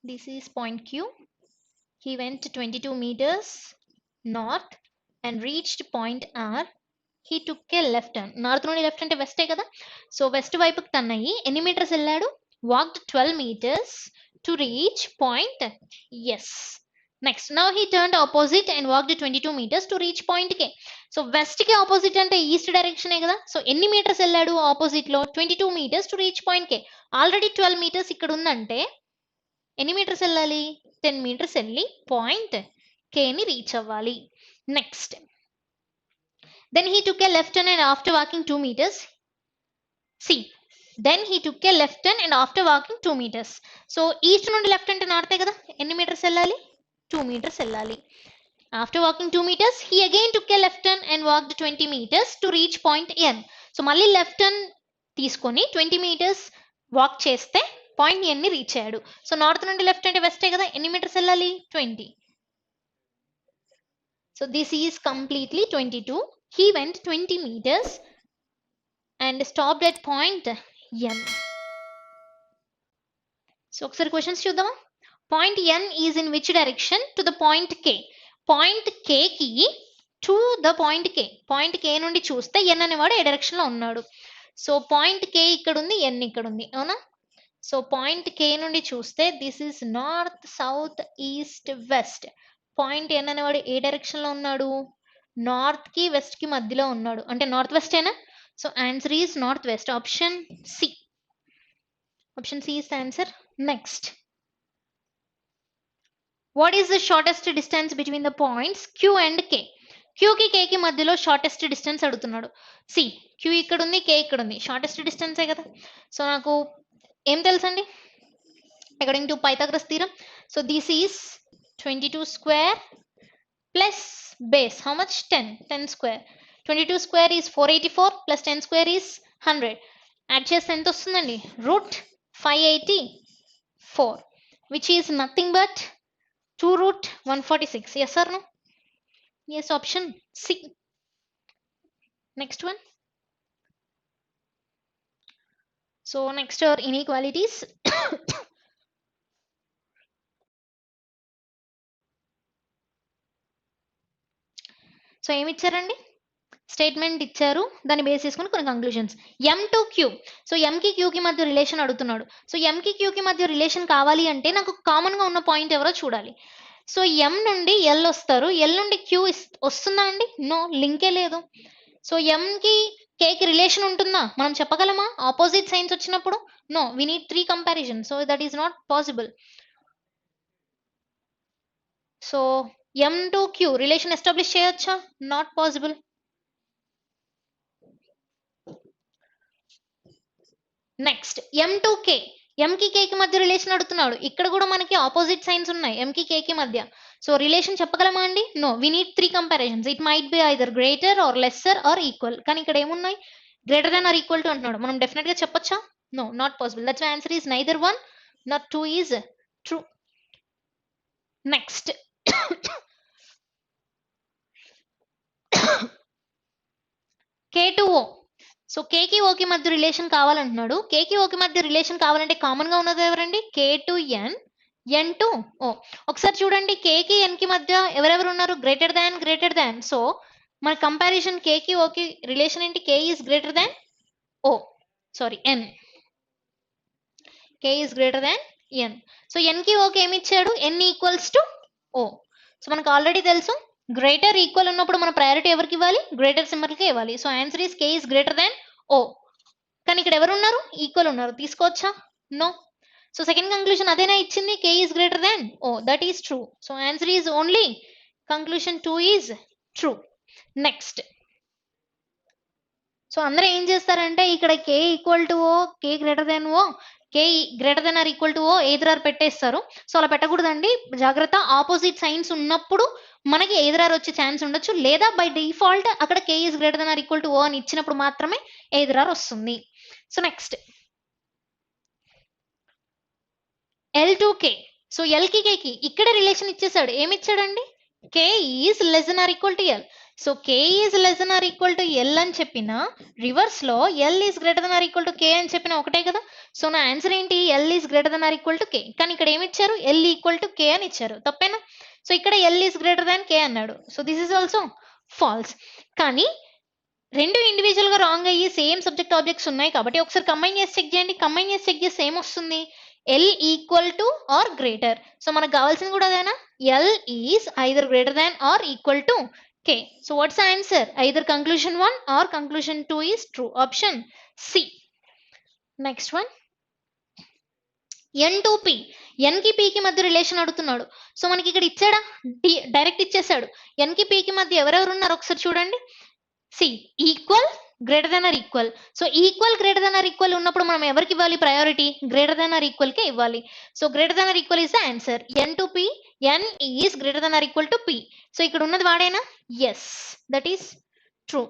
this is point Q. He went 22 meters north and reached point R. He took a left turn. North నుండి left అంటే వెస్టే కదా. So west వైపుకి turn అయ్యి ఎన్ని meters వెళ్ళాడు? Walked 12 meters to reach point S. Next, now he turned opposite and walked 22 meters to reach point K. So west కి opposite అంటే east డైరెక్షనే కదా. సో ఎన్ని మీటర్స్ వెళ్ళాడు ఆపోజిట్ లో? 22 meters to reach point K. Already 12 meters ఇక్కడ ఉందంటే ఎన్ని metres వెళ్ళాలి? 10 meters వెళ్ళి పాయింట్ K ని రీచ్ అవ్వాలి. Next. Then he took a left turn and after walking 2 meters. See. Then he took a left turn and after walking 2 meters. So east నుండి left అంటే నార్తే కదా. ఎన్ని మీటర్స్ వెళ్ళాలి? 2 meters వెళ్ళాలి. After walking 2 meters, he again took a left turn and walked 20 meters to reach point N. So మళ్ళీ left turn తీసుకొని 20 meters walk చేస్తే point N ని రీచ్ అయ్యాడు. సో నార్త్ నుండి లెఫ్ట్ అంటే వెస్టే కదా, ఎన్ని మీటర్స్ వెళ్ళాలి? 20. So this is completely 22. He went 20 meters and stopped at point N. So ఒకసారి క్వశ్చన్స్ చూద్దామా? Point N is in which direction to the point K? Point K కి to the point K. Point K నుండి చూస్తే N అనేవాడు ఏ direction లో ఉన్నాడు. So point K ఇక్కడ ఉంది, N ఇక్కడ ఉంది, అవునా? సో పాయింట్ K నుండి చూస్తే this is north, south, east, west. Point N అనేవాడు ఏ డైరెక్షన్ లో ఉన్నాడు? నార్త్ కి వెస్ట్ కి మధ్యలో ఉన్నాడు, అంటే నార్త్ వెస్ట్ ఏనా? So answer is north west. Option C. Option C is the answer. Next, what is the shortest distance between the points Q and K? Q కి K కి మధ్యలో షార్టెస్ట్ డిస్టెన్స్ అడుగుతున్నాడు. C, Q ఇక్కడ ఉంది, K ఇక్కడ ఉంది, shortest డిస్టెన్సే కదా. So నాకు ఏం తెలుసండి according to Pythagoras theorem? So this is 22 square plus base. How much? 10. 10 square. 22 square is 484 plus 10 square is 100. Add చేస్తే ఎంత వస్తుందండి? Root 584, which is nothing but 2 root 146. Yes or no? Yes, option C. Next one. So next are inequalities. So ఏమి ఇచ్చారండి? Statement ఇచ్చారు, దాన్ని base చేసుకుని కొన్ని conclusions. M to Q. So M కి Q కి మధ్య రిలేషన్ అడుగుతున్నాడు. సో M కి Q కి మధ్య రిలేషన్ కావాలి అంటే నాకు కామన్ గా ఉన్న పాయింట్ ఎవరో చూడాలి. సో M నుండి L వస్తారు, L నుండి Q వస్తుందా అండి? నో, లింకే లేదు. సో M కి K కి రిలేషన్ ఉంటుందా మనం చెప్పగలమా ఆపోజిట్ సైన్స్ వచ్చినప్పుడు? No, we need 3 comparison. So that is not possible. So M to Q relation establish చేయొచ్చా? Not possible. Next, M to K. M కి K కి మధ్య రిలేషన్ అడుగుతున్నాడు. ఇక్కడ కూడా మనకి ఆపోజిట్ సైన్స్ ఉన్నాయి M కి K కి మధ్య. సో రిలేషన్ చెప్పగలమా అండి? No, we need 3 comparisons. It might be either greater or lesser or equal. కానీ ఇక్కడ ఏమున్నాయి? Greater than or equal to అంటున్నాడు. మనం డెఫినెట్ గా చెప్పొచ్చా? No, not possible. That's why answer is neither 1 not 2 is true. Next, K to O. So K కి O కి మధ్య రిలేషన్ కావాలంటున్నాడు. K కి O కి మధ్య రిలేషన్ కావాలంటే కామన్ గా ఉన్నది ఎవరండి? K to N, N to O. ఒకసారి చూడండి, K కి N కి మధ్య ఎవరెవరు ఉన్నారు? Greater than. సో మన కంపారిజన్ K కి O కి రిలేషన్ ఏంటి? K is greater than O, sorry N. K is greater than N. So N కి O కి ఏమి ఇచ్చాడు? N equals to O. So మనకు ఆల్రెడీ తెలుసు, గ్రేటర్ ఈక్వల్ ఉన్నప్పుడు మన ప్రయారిటీ ఎవరికి ఇవ్వాలి? గ్రేటర్ సింబల్ కి ఇవ్వాలి. So answer is K is greater than O. కానీ ఇక్కడ ఎవరు ఉన్నారు? ఈక్వల్ ఉన్నారు. తీసుకోవచ్చా? నో. సో సెకండ్ కంక్లూజన్ అదేనా ఇచ్చింది? K is greater than O. That is true. So answer is only conclusion 2 is true. Next, so అందరూ ఏం చేస్తారంటే ఇక్కడ K equal to O, K greater than O, K greater than or equal to O either or పెట్టేస్తారు. So అలా పెట్టకూడదండి, జాగ్రత్త. Opposite science ఉన్నప్పుడు మనకి ఎయిదర్ ఆర్ వచ్చే ఛాన్స్ ఉండొచ్చు, లేదా బై డిఫాల్ట్ అక్కడ K is greater than or equal to O అని ఇచ్చినప్పుడు మాత్రమే ఎయిదర్ ఆర్ వస్తుంది. So next, L to K. సో L కి K కి ఇక్కడ రిలేషన్ ఇచ్చేసాడు. ఏమి ఇచ్చాడండి? K is less than or equal to L. So K is less than or equal to L అని చెప్పిన రివర్స్ లో L is greater than or equal to K అని చెప్పిన ఒకటే కదా. సో నా ఆన్సర్ ఏంటి? L is greater than or equal to K. కానీ ఇక్కడ ఏమి ఇచ్చారు? L ఈక్వల్ టు K అని ఇచ్చారు. తప్పేనా? సో ఇక్కడ L is greater than K అన్నాడు. So this is also false. కానీ రెండు ఇండివిజువల్ గా రాంగ్ అయ్యి సేమ్ సబ్జెక్ట్ ఆబ్జెక్ట్స్ ఉన్నాయి కాబట్టి ఒకసారి కంబైన్ చేసి చెక్ చేయండి. కంబైన్ చేసి చెక్ చేస్తే ఏమొస్తుంది? L equal to or greater. So మనకు కావాల్సింది కూడా అదేనా? L is either greater than or equal to K. So what's the answer? Either conclusion 1 or conclusion 2 is true. Option C. Next one. N to P. N కి P కి మధ్య relation అడుగుతున్నాడు. So మనకి ఇక్కడ ఇచ్చాడా? డైరెక్ట్ ఇచ్చేసాడు. N కి P కి మధ్య ఎవరెవరు ఉన్నారు ఒకసారి చూడండి. See, equal, greater than or equal. So equal, greater than or equal ఉన్నప్పుడు మనం ఎవరికి ఇవ్వాలి priority? Greater than or equal కే ఇవ్వాలి. So greater than or equal is the answer. N to P n is greater than or equal to p. So ఇక్కడ ఉన్నది వాడేనా? Yes, that is true.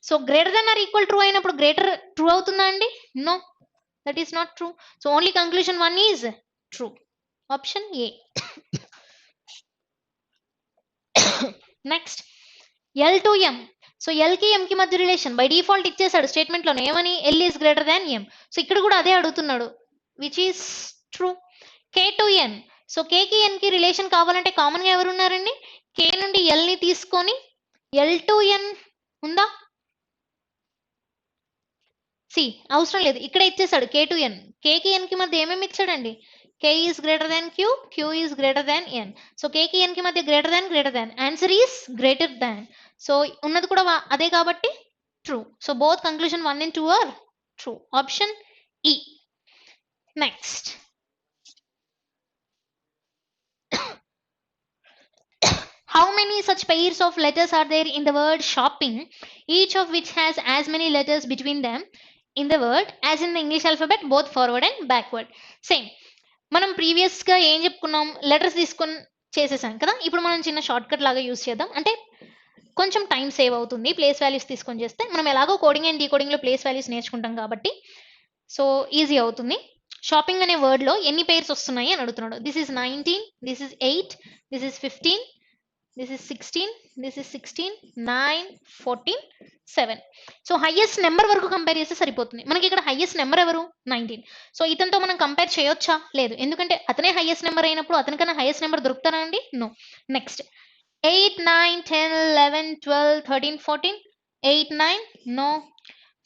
So greater than or equal true అయినప్పుడు greater true అవుతుందా అండి? No, that is not true. So only conclusion 1 is true. Option A. Next L to M. So L కి M కి మధ్య relation by default ఇచ్చేసాడు statement లోనే, ఏమని? L is greater than M. So ఇక్కడ కూడా అదే అడుగుతున్నాడు, which is true. K to N. So K కి ఎన్ కి రిలేషన్ కావాలంటే కామన్ గా ఎవరు ఉన్నారండి? కే నుండి ఎల్ ని తీసుకొని ఎల్ టు ఎన్ ఉందా? సి అవసరం లేదు, ఇక్కడ ఇచ్చేసాడు కే టు ఎన్. కే కి ఎన్ కి మధ్య ఏమేమి ఇచ్చాడండి? K is greater than Q, Q is greater than N. So K కి ఎన్ కి మధ్య greater than answer is greater than. So ఉన్నది కూడా అదే కాబట్టి true. So both conclusion 1 and 2 are true. Option E. Next how many such pairs of letters are there in the word shopping, each of which has as many letters between them in the word as in the English alphabet, both forward and backward? Same. మనం previous గా ఏం చెప్పుకున్నాం? Letters తీసుకొని చేసేసాం కదా. ఇప్పుడు మనం చిన్న షార్ట్ కట్ లాగా యూస్ చేద్దాం, అంటే కొంచెం టైం సేవ్ అవుతుంది ప్లేస్ వాల్యూస్ తీసుకొని చేస్తే. మనం ఎలాగో కోడింగ్ అండ్ డీకోడింగ్ లో ప్లేస్ వాల్యూస్ నేర్చుకుంటాం కాబట్టి సో ఈజీ అవుతుంది. షాపింగ్ అనే వర్డ్ లో ఎన్ని పేర్స్ వస్తున్నాయి అని అడుగుతున్నాడు. This is 19, this is 8, this is 15, this is 16, this is 16, 9, 14, 7. So highest number వరకు కంపేర్ చేస్తే సరిపోతుంది. మనకి ఇక్కడ హైయెస్ట్ నెంబర్ ఎవరు? 19. సో ఇతనితో మనం కంపేర్ చేయొచ్చా? లేదు, ఎందుకంటే అతనే హైయెస్ట్ నెంబర్ అయినప్పుడు అతనికన్నా హైయెస్ట్ నెంబర్ దొరుకుతారా అండి? No. Next 8, 9, 10, 11, 12, 13, 14, 8, 9, no.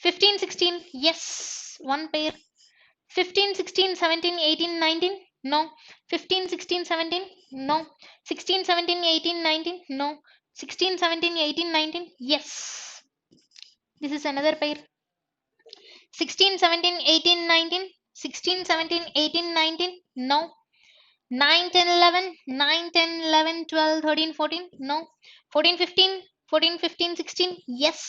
15, 16, yes, one pair. 15, 16, 17, 18, 19, no. 15, 16, 17, no. 16, 17, 18, 19, no. 16, 17, 18, 19, yes. This is another pair. 16, 17, 18, 19, 16, 17, 18, 19, no. 9, 10, 11, 9, 10, 11, 12, 13, 14, no. 14, 15, 14, 15, 16, yes.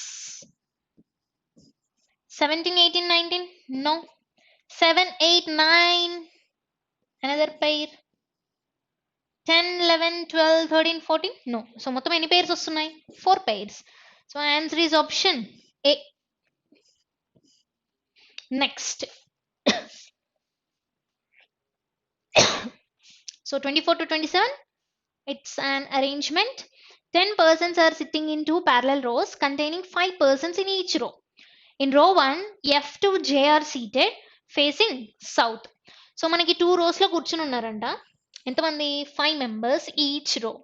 17, 18, 19, no. 7, 8, 9, another pair. 10, 11, 12, 13, 14, no. So మొత్తం ఎన్ని pairs వస్తున్నాయి? 4 pairs. So answer is option A. Next. So 24 to 27, it's an arrangement. 10 persons are sitting in 2 parallel rows containing 5 persons in each row. In row 1, F to J are seated facing south. So మనకి 2 rows లో కూర్చుని ఉన్నారంట. ఎంతమంది? 5 members each row.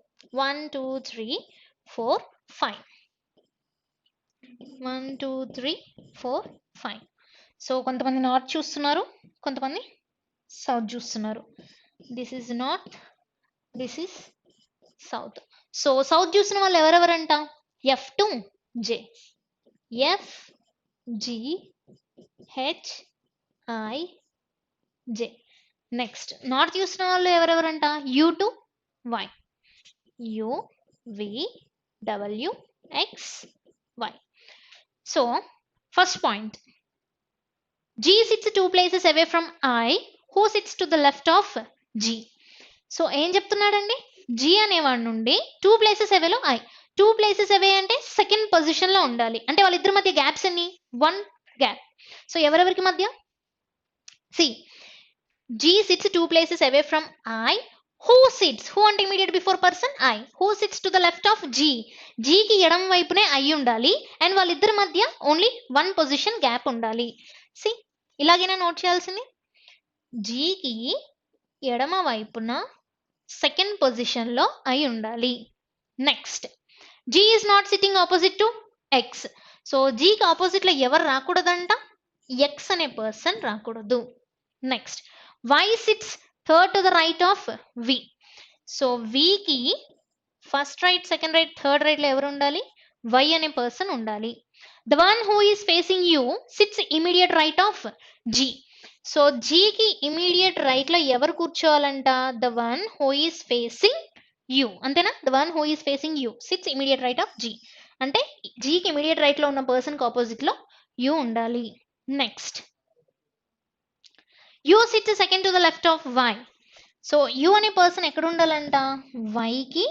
1, 2, 3, 4, 5. 1, 2, 3, 4, 5. So కొంతమంది north చూస్తున్నారు, కొంతమంది south చూస్తున్నారు. This is north, this is south. So south చూసిన వాళ్ళు ఎవరెవరంట? F to J. F, G, H, I, J. Next north చూసిన వాళ్ళు ఎవరెవరంట? U to Y. U, V, W, X, Y. So first point, G sits 2 places away from I, who sits to the left of G. So ఏం చెప్తున్నాడండి? G అనేవాడి నుండి 2 places away లో I. 2 places away అంటే second position లో ఉండాలి. అంటే వాళ్ళిద్దరి మధ్య గ్యాప్స్ ఎన్ని? 1 గ్యాప్. సో ఎవరెవరికి మధ్య? See G sits 2 places away from I. Who sits? Who అంటే immediate before person I. Who sits to the left of G? G కి ఎడమ వైపునే I ఉండాలి. అండ్ వాళ్ళిద్దరి మధ్య ఓన్లీ 1 పొజిషన్ గ్యాప్ ఉండాలి. సి ఇలాగైనా నోట్ చేయాల్సింది. జీకి ఎడమ వైపున సెకండ్ పొజిషన్ లో అయి ఉండాలి. Next G is not sitting opposite to X. So జీకి ఆపోజిట్ లో ఎవరు రాకూడదంట? ఎక్స్ అనే పర్సన్ రాకూడదు. Next Y sits third to the right of V. So వికి first right, second right, third right లో ఎవరు ఉండాలి? వై అనే పర్సన్ ఉండాలి. The one who is facing you sits immediate right of G. So G కి immediate right లో ఎవరు కూర్చోవాలంట? The one who is facing you. అంతేనా? The one who is facing you sits immediate right of G. అంటే G కి immediate right లో ఉన్న person కి opposite లో U ఉండాలి. Next U sits second to the left of Y. So U అనే person ఎక్కడ ఉండాలంట, వైకి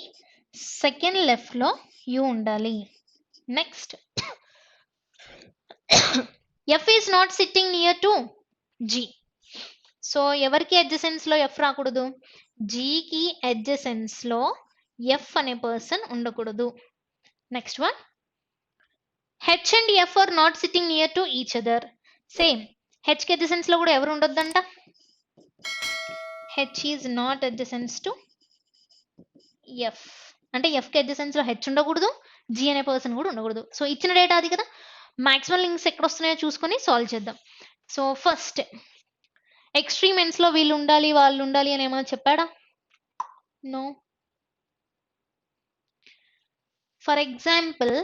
సెకండ్ లెఫ్ట్లో యు ఉండాలి. Next F is not sitting near to G. So ఎవరికి అడ్జసెన్స్లో ఎఫ్ రాకూడదు, జీకి అడ్జసెన్స్లో ఎఫ్ అనే పర్సన్ ఉండకూడదు. Next one, H and F are not sitting near to each other. Same, హెచ్కి అడ్జసెన్స్లో కూడా ఎవరు ఉండొద్దంట, H is not adjacent to F. అంటే ఎఫ్కి అడ్జసెన్స్లో హెచ్ ఉండకూడదు, జీ అనే పర్సన్ కూడా ఉండకూడదు. సో ఇచ్చిన డేటా అది కదా, మాక్సిమం లింక్స్ ఎక్కడ వస్తున్నాయో చూసుకొని సాల్వ్ చేద్దాం. సో ఫస్ట్ ఎక్స్ట్రీమ్ ఎండ్స్లో వీళ్ళు ఉండాలి వాళ్ళు ఉండాలి అని ఏమైనా చెప్పాడా? నో. ఫర్ ఎగ్జాంపుల్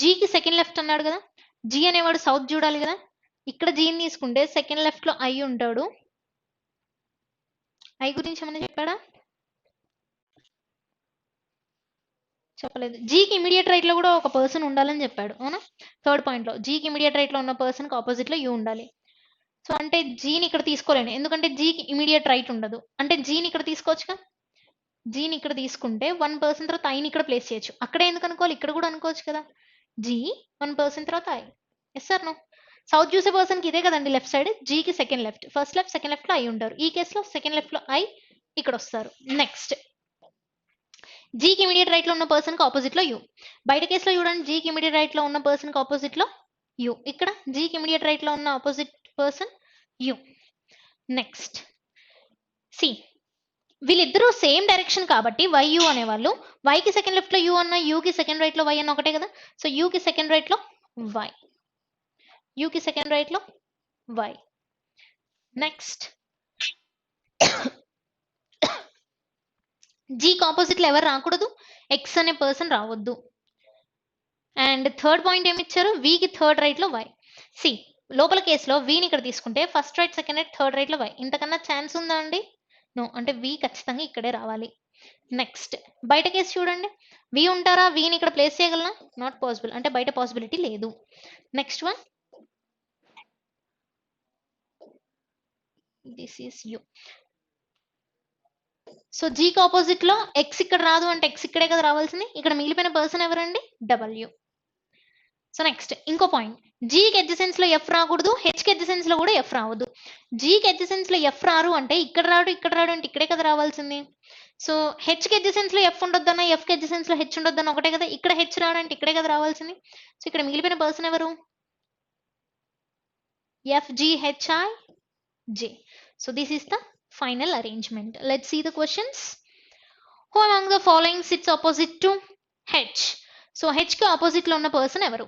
జీకి సెకండ్ లెఫ్ట్ అన్నాడు కదా, జీ అనేవాడు సౌత్ చూడాలి కదా, ఇక్కడ జీని తీసుకుంటే సెకండ్ లెఫ్ట్లో ఐ ఉంటాడు. ఐ గురించి ఏమైనా చెప్పాడా? చెప్పలేదు. జీకి ఇమీడియట్ రైట్లో కూడా ఒక పర్సన్ ఉండాలని చెప్పాడు, అవునా? థర్డ్ పాయింట్లో జీకి ఇమీడియట్ రైట్లో ఉన్న పర్సన్కి ఆపోజిట్లో యూ ఉండాలి. సో అంటే జీని ఇక్కడ తీసుకోలేను, ఎందుకంటే జీకి ఇమీడియట్ రైట్ ఉండదు. అంటే జీని ఇక్కడ తీసుకోవచ్చుగా, జీని ఇక్కడ తీసుకుంటే 1% తర్వాత ఐని ఇక్కడ ప్లేస్ చేయొచ్చు. అక్కడే ఎందుకు అనుకోవాలి, ఇక్కడ కూడా అనుకోవచ్చు కదా, జీ 1% తర్వాత I. Yes sir no? South చూసే పర్సన్కి ఇదే కదండి లెఫ్ట్ సైడ్, జీకి second left, first left second లెఫ్ట్లో ఐ ఉంటారు. ఈ కేసులో సెకండ్ లెఫ్ట్లో ఐ ఇక్కడ వస్తారు. నెక్స్ట్ జీకి ఇమీడియట్ రైట్లో ఉన్న పర్సన్కి ఆపోజిట్లో యూ. బయట కేసులో చూడండి, జీకి ఇమీడియట్ రైట్లో ఉన్న పర్సన్కి ఆపోజిట్లో యూ, ఇక్కడ జీకి ఇమీడియట్ రైట్లో ఉన్న opposite person U. Next see, వీళ్ళిద్దరూ సేమ్ డైరెక్షన్ కాబట్టి వై యూ అనేవాళ్ళు, వైకి సెకండ్ లెఫ్ట్లో యూ అన్న, యూకి సెకండ్ రైట్లో వై అన్న ఒకటే కదా. సో యూకి సెకండ్ రైట్లో వై, యూకి సెకండ్ రైట్లో వై. నెక్స్ట్ జీకి ఆపోజిట్లో ఎవరు రాకూడదు, ఎక్స్ అనే పర్సన్ రావద్దు. అండ్ థర్డ్ పాయింట్ ఏమి ఇచ్చారు, వీకి థర్డ్ రైట్లో వై. సి, లోపల కేసులో వీని ఇక్కడ తీసుకుంటే first right second right third రైట్లో వై, ఇంతకన్నా ఛాన్స్ ఉందా అండి? నో. అంటే వి ఖచ్చితంగా ఇక్కడే రావాలి. నెక్స్ట్ బయట కేసు చూడండి, వి ఉంటారా, వీని ఇక్కడ ప్లేస్ చేయగలనా? నాట్ పాసిబుల్, అంటే బయట పాసిబిలిటీ లేదు. Next one, this is U. So జీకి ఆపోజిట్ లో ఎక్స్ ఇక్కడ రాదు అంటే ఎక్స్ ఇక్కడే కదా రావాల్సింది, ఇక్కడ మిగిలిపోయిన పర్సన్ ఎవరండి, డబ్ల్యూ. సో నెక్స్ట్ ఇంకో పాయింట్, జీకి అడ్జసెన్స్ లో ఎఫ్ రాకూడదు, హెచ్కి అడ్జసెన్స్ లో కూడా ఎఫ్ రావద్దు. జీకి అడ్జసెన్స్ లో ఎఫ్ రారు అంటే ఇక్కడ రాడు అంటే ఇక్కడే కదా రావాల్సింది. సో హెచ్కి అడ్జసెన్స్ లో ఎఫ్ ఉండొద్దన్న, ఎఫ్కి అడ్జసెన్స్ లో హెచ్ ఉండొద్దన్న ఒకటే కదా, ఇక్కడ హెచ్ రాడు అంటే ఇక్కడే కదా రావాల్సింది. సో ఇక్కడ మిగిలిపోయిన పర్సన్ ఎవరు, FGHI J. So this is the final arrangement. Let's see the questions. Who among the following sits opposite to H? So H ki opposite lo unna person evaru?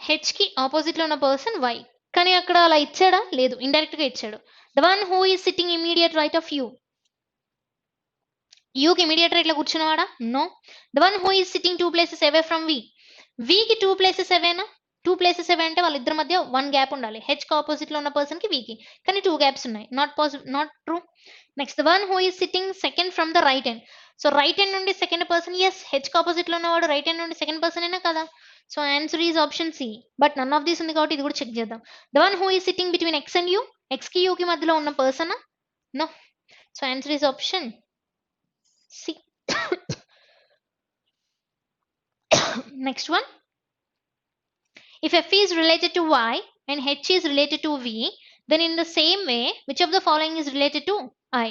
H ki opposite lo unna person Y. Kani akkada ala ichchada? Ledu, indirect ga ichchadu. The one who is sitting immediate right of U. U ki immediate right lo కూర్చున్నవాడా? No. The one who is sitting 2 places away from V. V ki 2 places away na? 2 places away అంటే వాళ్ళిద్దరి మధ్య 1 gap ఉండాలి. H కి opposite లో ఉన్న person కి వీకి, కానీ 2 gaps ఉన్నాయి. Not true. Next the one who is sitting second from the right end. So right end నుండి సెకండ్ పర్సన్, ఎస్ హెచ్ కి ఆపోజిట్ లో ఉన్నవాడు రైట్ ఎండ్ నుండి సెకండ్ పర్సన్ అయినా కదా. So answer is option C. But none of these ఉంది కాబట్టి ఇది కూడా చెక్ చేద్దాం. The one who is sitting between X and U, X కి యూ కి మధ్యలో ఉన్న person? No. So answer is option C. Next one, if f is related to y and h is related to v, then in the same way which of the following is related to I?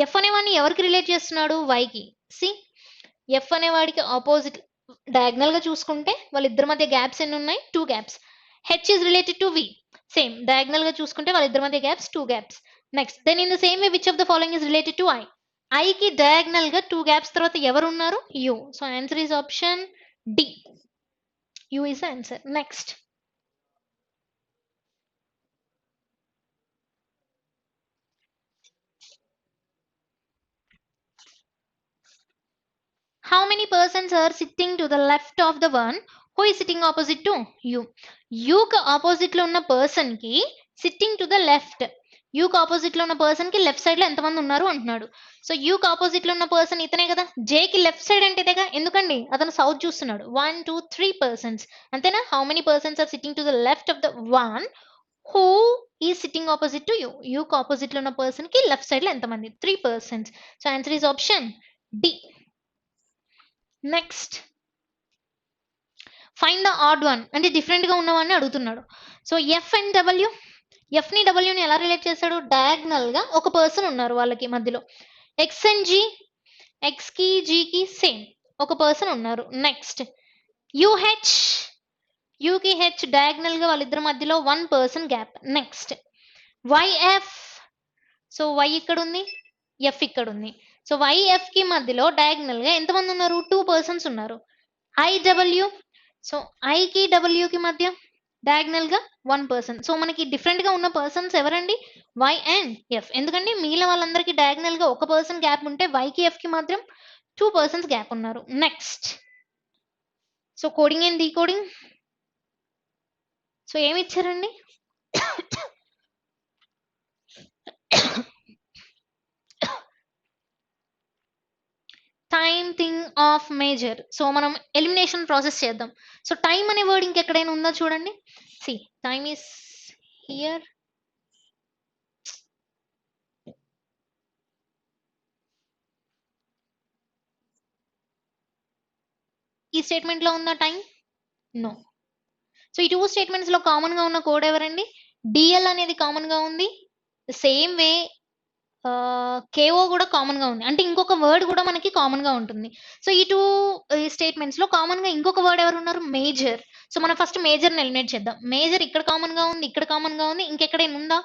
f అనేవాడిని ఎవరికి relate చేస్తున్నాడు, y కి. See, f అనేవాడికి opposite diagonal గా చూసుకుంటే వాళ్ళిద్దరి మధ్య gaps ఎన్ని ఉన్నాయి, 2 gaps. h is related to v, same diagonal గా చూసుకుంటే వాళ్ళిద్దరి మధ్య gaps 2 gaps. Next then in the same way which of the following is related to I? I కి డయాగ్నల్ గా 2 గ్యాప్స్ తర్వాత ఎవరు ఉన్నారు, u. So answer is option D. U is the answer. Next. How many persons are sitting to the left of the one who is sitting opposite to you? U కి opposite లో ఉన్న person కి sitting to the left. U కి opposite లో ఉన్న person కి left side లో ఎంతమంది ఉన్నారు అంటున్నాడు. సో U కి opposite లో ఉన్న person ఇతనే కదా. J కి left side అంటే ఇదేగా, ఎందుకండి అతను సౌత్ చూస్తున్నాడు. 1 2 3 persons అంతేనా. How many persons are sitting to the left of the one who ఈ సిట్టింగ్ ఆపోజిట్ టు యూ. యూకి ఆపోజిట్ లో ఉన్న పర్సన్ కి లెఫ్ట్ సైడ్ లో ఎంతమంది? 3 persons. So answer is option D. Next, find the odd one, అంటే different గా ఉన్నవాడిని అడుగుతున్నాడు. So F and W, F ని డబ్ల్యూ ని ఎలా రిలేట్ చేశాడు? డయాగ్నల్ గా ఒక పర్సన్ ఉన్నారు వాళ్ళకి మధ్యలో. ఎక్స్ అండ్ జీ, ఎక్స్ కి జీ కి సేమ్ ఒక పర్సన్ ఉన్నారు. నెక్స్ట్ యూహెచ్, యూకి హెచ్ డయాగ్నల్ గా వాళ్ళిద్దరి మధ్యలో 1 person gap. Next Y F, so Y ఇక్కడ ఉంది, ఎఫ్ ఇక్కడ ఉంది. సో వైఎఫ్ కి మధ్యలో డయాగ్నల్ గా ఎంతమంది ఉన్నారు? 2 పర్సన్స్ ఉన్నారు. ఐడబ్ల్యూ, సో ఐ కి డబ్ల్యూ కి మధ్య డయాగ్నల్ గా 1 పర్సన్. సో మనకి డిఫరెంట్ గా ఉన్న పర్సన్స్ ఎవరండి? Y and F. ఎందుకంటే మిగిలిన వాళ్ళందరికీ డయాగ్నల్ గా ఒక పర్సన్ గ్యాప్ ఉంటే వై కి ఎఫ్ కి మాత్రం 2 పర్సన్స్ గ్యాప్ ఉన్నారు. Next, so coding and decoding. So ఏమి ఇచ్చారండి? Time thing of measure. So మనం ఎలిమినేషన్ ప్రాసెస్ చేద్దాం. సో టైం అనే వర్డ్ ఇంకెక్కడైనా ఉందా చూడండి. See time is here. ఈ స్టేట్మెంట్ లో ఉందా టైం? నో. సో ఈ 2 స్టేట్మెంట్స్ లో కామన్ గా ఉన్న కోడ్ ఎవరండి? డిఎల్ అనేది కామన్ గా ఉంది. సేమ్ వే కేఓ కూడా కామన్ గా ఉంది. అంటే ఇంకొక వర్డ్ కూడా మనకి కామన్ గా ఉంటుంది. సో ఈ 2 స్టేట్మెంట్స్ లో కామన్ గా ఇంకొక వర్డ్ ఎవరు ఉన్నారు? మేజర్. సో మనం ఫస్ట్ మేజర్ ని ఎలిమినేట్ చేద్దాం. మేజర్ ఇక్కడ కామన్ గా ఉంది, ఇక్కడ కామన్ గా ఉంది, ఇంకెక్కడైనా ఉందా?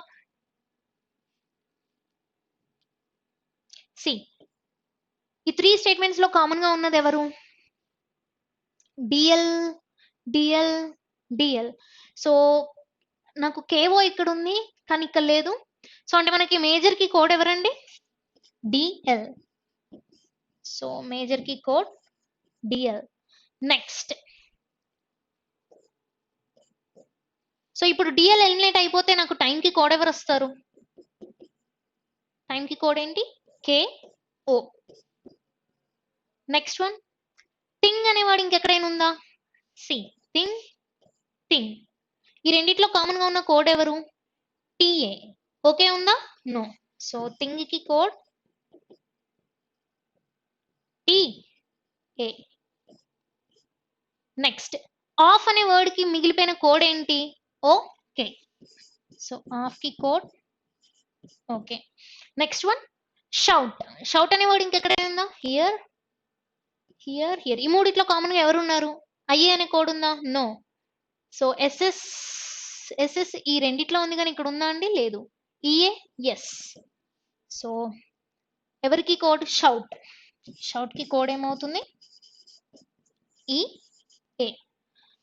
సి ఈ 3 స్టేట్మెంట్స్ లో కామన్ గా ఉన్నది ఎవరు? DL, DL, DL. సో నాకు కేఓ ఇక్కడ ఉంది కానీ ఇక్కడ లేదు. సో అంటే మనకి మేజర్ కి కోడ్ ఎవరండి? డిఎల్. సో మేజర్ కి కోడ్ డిఎల్. నెక్స్ట్, సో ఇప్పుడు డిఎల్ ఎలిమినేట్ అయిపోతే నాకు టైం కి కోడ్ ఎవరు వస్తారు? టైం కి కోడ్ ఏంటి? కేఓ. నెక్స్ట్ వన్, థింగ్ అనేవాడు ఇంకెక్కడైనా ఉందా? See thing, thing. ఈ రెండిట్లో కామన్ గా ఉన్న కోడ్ ఎవరు? టిఏ. ఓకే ఉందా? నో. సో థింగ్ కి కోడ్ టిఏ. నెక్స్ట్, ఆఫ్ అనే వర్డ్ కి మిగిలిపోయిన కోడ్ ఏంటి? ఓకే. సో ఆఫ్ కి code O K. Next one, shout. Shout అనే వర్డ్ ఇంకెక్కడైనా ఉందా? Here, here, here. ఈ మూడిట్లో కామన్ గా ఎవరు ఉన్నారు? ఐఏ అనే కోడ్ ఉందా? నో. సో ఎస్ఎస్, ఎస్ఎస్ ఈ రెండిట్లో ఉంది కానీ ఇక్కడ ఉందా అండి? లేదు. E A, yes. సో ఎవరికి కోడ్? షౌట్. షౌట్ కి కోడ్ ఏమవుతుంది? ఈఏ.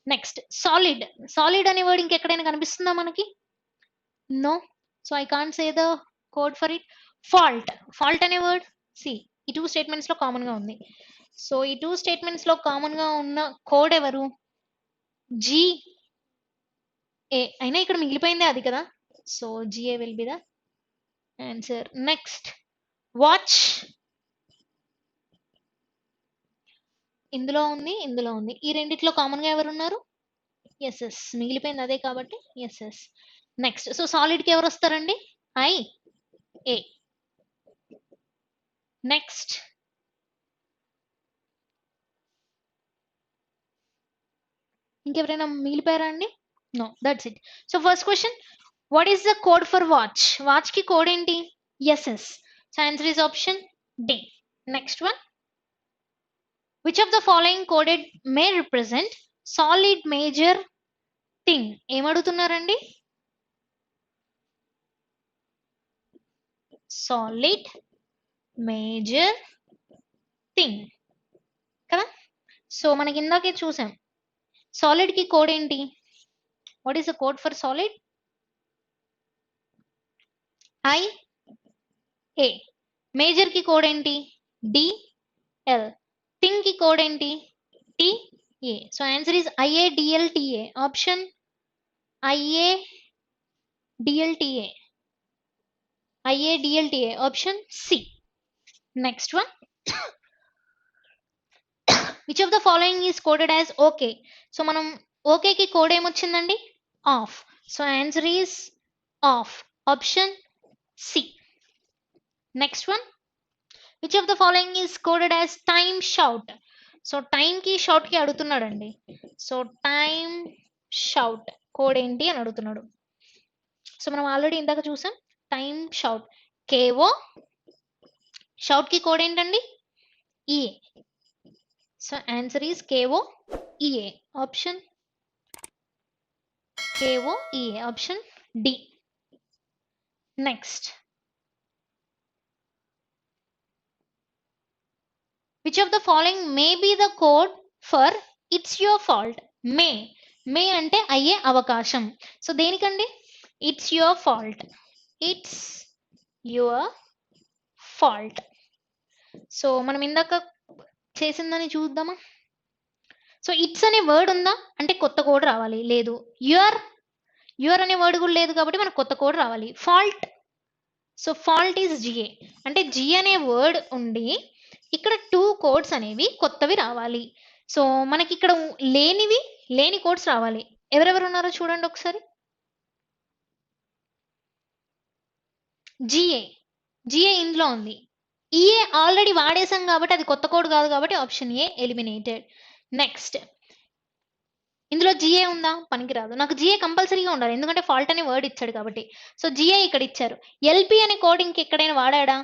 Next solid. సాలిడ్ అనే వర్డ్ ఇంకెక్కడైనా కనిపిస్తుందా మనకి? No. So I can't say the code for it. Fault. Fault అనే వర్డ్ సి ఈ 2 స్టేట్మెంట్స్ లో కామన్ గా ఉంది. సో ఈ 2 స్టేట్మెంట్స్ లో కామన్ గా ఉన్న కోడ్ ఎవరు? G A. అయినా ఇక్కడ మిగిలిపోయిందే అది కదా. So G A will be the answer. Next, watch. ఇందులో ఉంది, ఇందులో ఉంది. ఈ రెండిట్లో కామన్ గా ఎవరు ఉన్నారు? ఎస్ఎస్. మిగిలిపోయింది అదే కాబట్టి ఎస్ఎస్. నెక్స్ట్, సో సాలిడ్ కి ఎవరు వస్తారండి? I A. నెక్స్ట్, ఇంకెవరైనా మిగిలిపోయారా అండి? No, that's it. So first question, what is the code for watch? Watch కి కోడ్ ఏంటి? SS. So answer is option D. Next one, which of the following coded may represent solid major thing? ఏమడుగుతున్నారండి? Solid major thing కదా. So మనకి ఇందాకే చూసాం solid కి code ఏంటి? What is the code for solid? I A. Major కి code ఏంటి? DL. Thing కి కోడ్ ఏంటి? TA. So answer is IA DL TA. Option IA DL TA. IA DL TA. Option C. Next one, which of the following is coded as okay? So మనం okay కి code ఏమొచ్చిందండి? Of. So answer is of. Option C. Next one, which of the following is coded as time shout. So టైంకి షౌట్కి అడుగుతున్నాడండి. So time shout code ఏంటి అని అడుగుతున్నాడు. So మనం ఆల్రెడీ ఇందాక చూసాం టైమ్ షౌట్ కేఓ, షౌట్కి కోడ్ ఏంటండి EA. So answer is K O E A. Option K O E A. Option D. Next, which of the following may be the code for it's your fault? మే అంటే అయ్యే అవకాశం. సో దేనికండి? It's your fault. It's your fault. So మనం ఇందాక చేసిందని చూద్దామా? So it's అనే word ఉందా అంటే కొత్త కోడ్ రావాలి. లేదు. యువర్ అనే వర్డ్ కూడా లేదు కాబట్టి మనకు కొత్త కోడ్ రావాలి. Fault, so fault is G A. అంటే జి అనే వర్డ్ ఉండి ఇక్కడ 2 కోడ్స్ అనేవి కొత్తవి రావాలి. సో మనకి ఇక్కడ లేని కోడ్స్ రావాలి. ఎవరెవరు ఉన్నారో చూడండి ఒకసారి. జిఏ ఇందులో ఉంది. ఈఏ ఆల్రెడీ వాడేసాం కాబట్టి అది కొత్త కోడ్ కాదు కాబట్టి ఆప్షన్ ఏ ఎలిమినేటెడ్. నెక్స్ట్, ఇందులో జిఏ ఉందా? పనికిరాదు. నాకు జిఏ కంపల్సరీగా ఉండాలి ఎందుకంటే ఫాల్ట్ అనే వర్డ్ ఇచ్చాడు కాబట్టి. సో జిఏ ఇక్కడ ఇచ్చారు. ఎల్పి అనే కోడ్ ఇంకెక్కడైనా వాడాడా?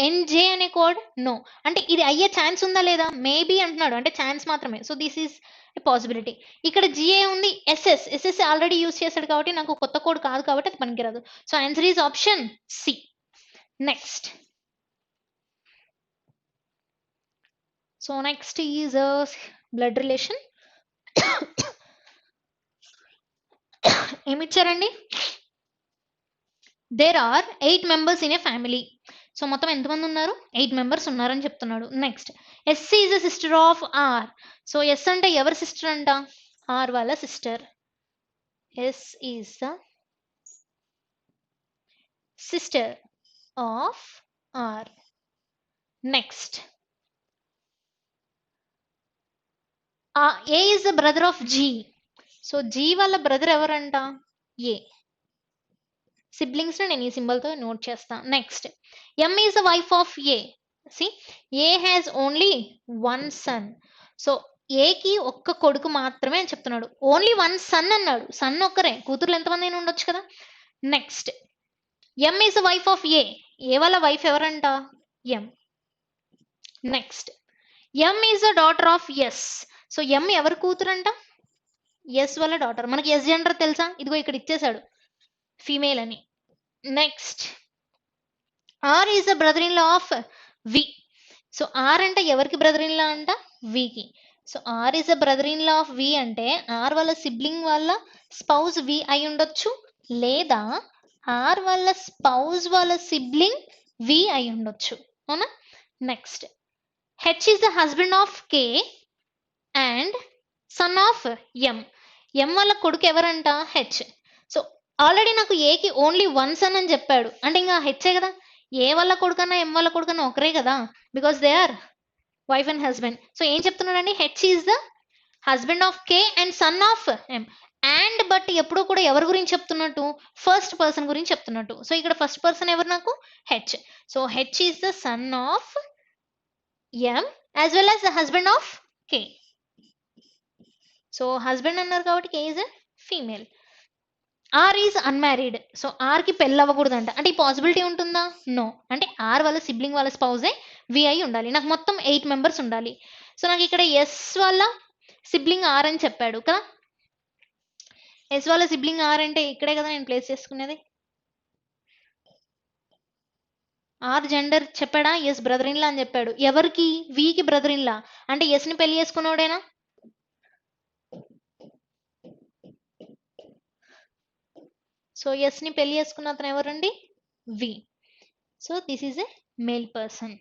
ఎన్జే అనే కోడ్ నో. అంటే ఇది అయ్యే ఛాన్స్ ఉందా లేదా? మేబీ అంటున్నాడు, అంటే ఛాన్స్ మాత్రమే. So this is a possibility. ఇక్కడ జిఏ ఉంది. ఎస్ఎస్ ఆల్రెడీ యూస్ చేశాడు కాబట్టి నాకు కొత్త కోడ్ కాదు కాబట్టి అది పనికిరాదు. So answer is option C. Next, so next is blood relation. ఏమిచ్చారండి? There are 8 members in a family. So మొత్తం ఎంతమంది ఉన్నారు? 8 members ఉన్నారని చెప్తున్నాడు. Next, SC is a sister of R. So S అంటే ఎవరి సిస్టర్ అంట? ఆర్ వాళ్ళ sister. S is the sister of R. Next, A is the brother of G. So G వాళ్ళ బ్రదర్ ఎవరంట? ఏ. సిబ్లింగ్స్ నేను ఈ సింబల్తో నోట్ చేస్తాను. Next, M is the wife of A. See, A has only 1 son. So ఏకి ఒక్క కొడుకు మాత్రమే అని చెప్తున్నాడు. ఓన్లీ 1 son అన్నాడు. సన్ ఒక్కరే, కూతుర్లు ఎంతమంది అయినా ఉండొచ్చు కదా. Next, M is the wife of A. A వాళ్ళ వైఫ్ ఎవరంట? M. Next, M is the daughter of S. So M ఎవరి కూతురంట? ఎస్ వాళ్ళ డాటర్. మనకి ఎస్ జెండర్ తెలుసా? ఇదిగో ఇక్కడ ఇచ్చేసాడు, ఫీమేల్ అని. Next, R is the brother in law of V. So R అంటే ఎవరికి బ్రదర్ ఇన్ లా అంట? వికి. So R is the brother in law of V అంటే ఆర్ వాళ్ళ సిబ్లింగ్ వాళ్ళ స్పౌజ్ వి అయి ఉండొచ్చు, లేదా ఆర్ వాళ్ళ స్పౌజ్ వాళ్ళ సిబ్లింగ్ వి అయి ఉండొచ్చు, అవునా? Next, H is the husband of K and son of M. M వాళ్ళ కొడుకు ఎవరంట? హెచ్. సో ఆల్రెడీ నాకు ఏకి ఓన్లీ 1 son అని చెప్పాడు, అంటే ఇంకా హెచ్చే కదా. ఏ వాళ్ళ కొడుకన్నా ఎం వాళ్ళ కొడుకన్నా ఒకరే కదా, because they are wife and husband. So ఏం చెప్తున్నాడండి? H is the husband of K and son of M. And but ఎప్పుడూ కూడా ఎవరి గురించి చెప్తున్నట్టు? ఫస్ట్ పర్సన్ గురించి చెప్తున్నట్టు. సో ఇక్కడ ఫస్ట్ పర్సన్ ఎవరు నాకు? H. So H is the son of M as well as the husband of K. So husband అన్నారు కాబట్టి K is a female. R is unmarried. So ఆర్కి పెళ్ళి అవ్వకూడదంట. అంటే ఈ పాసిబిలిటీ ఉంటుందా? నో. అంటే ఆర్ వాళ్ళ సిబ్లింగ్ వాళ్ళ స్పౌజే వి అయి ఉండాలి. నాకు మొత్తం 8 members ఉండాలి. సో నాకు ఇక్కడ ఎస్ వాళ్ళ సిబ్లింగ్ ఆర్ అని చెప్పాడు కదా. ఎస్ వాళ్ళ సిబ్లింగ్ ఆర్ అంటే ఇక్కడే కదా నేను ప్లేస్ చేసుకునేది. ఆర్ జెండర్ చెప్పాడా? ఎస్ బ్రదర్ ఇన్ లా అని చెప్పాడు. ఎవరికి? వికి బ్రదర్ ఇన్ లా. అంటే ఎస్ని పెళ్లి చేసుకున్నాడేనా? సో ఎస్ని పెళ్లి చేసుకున్న అతను ఎవరండి? V. So this is a male person.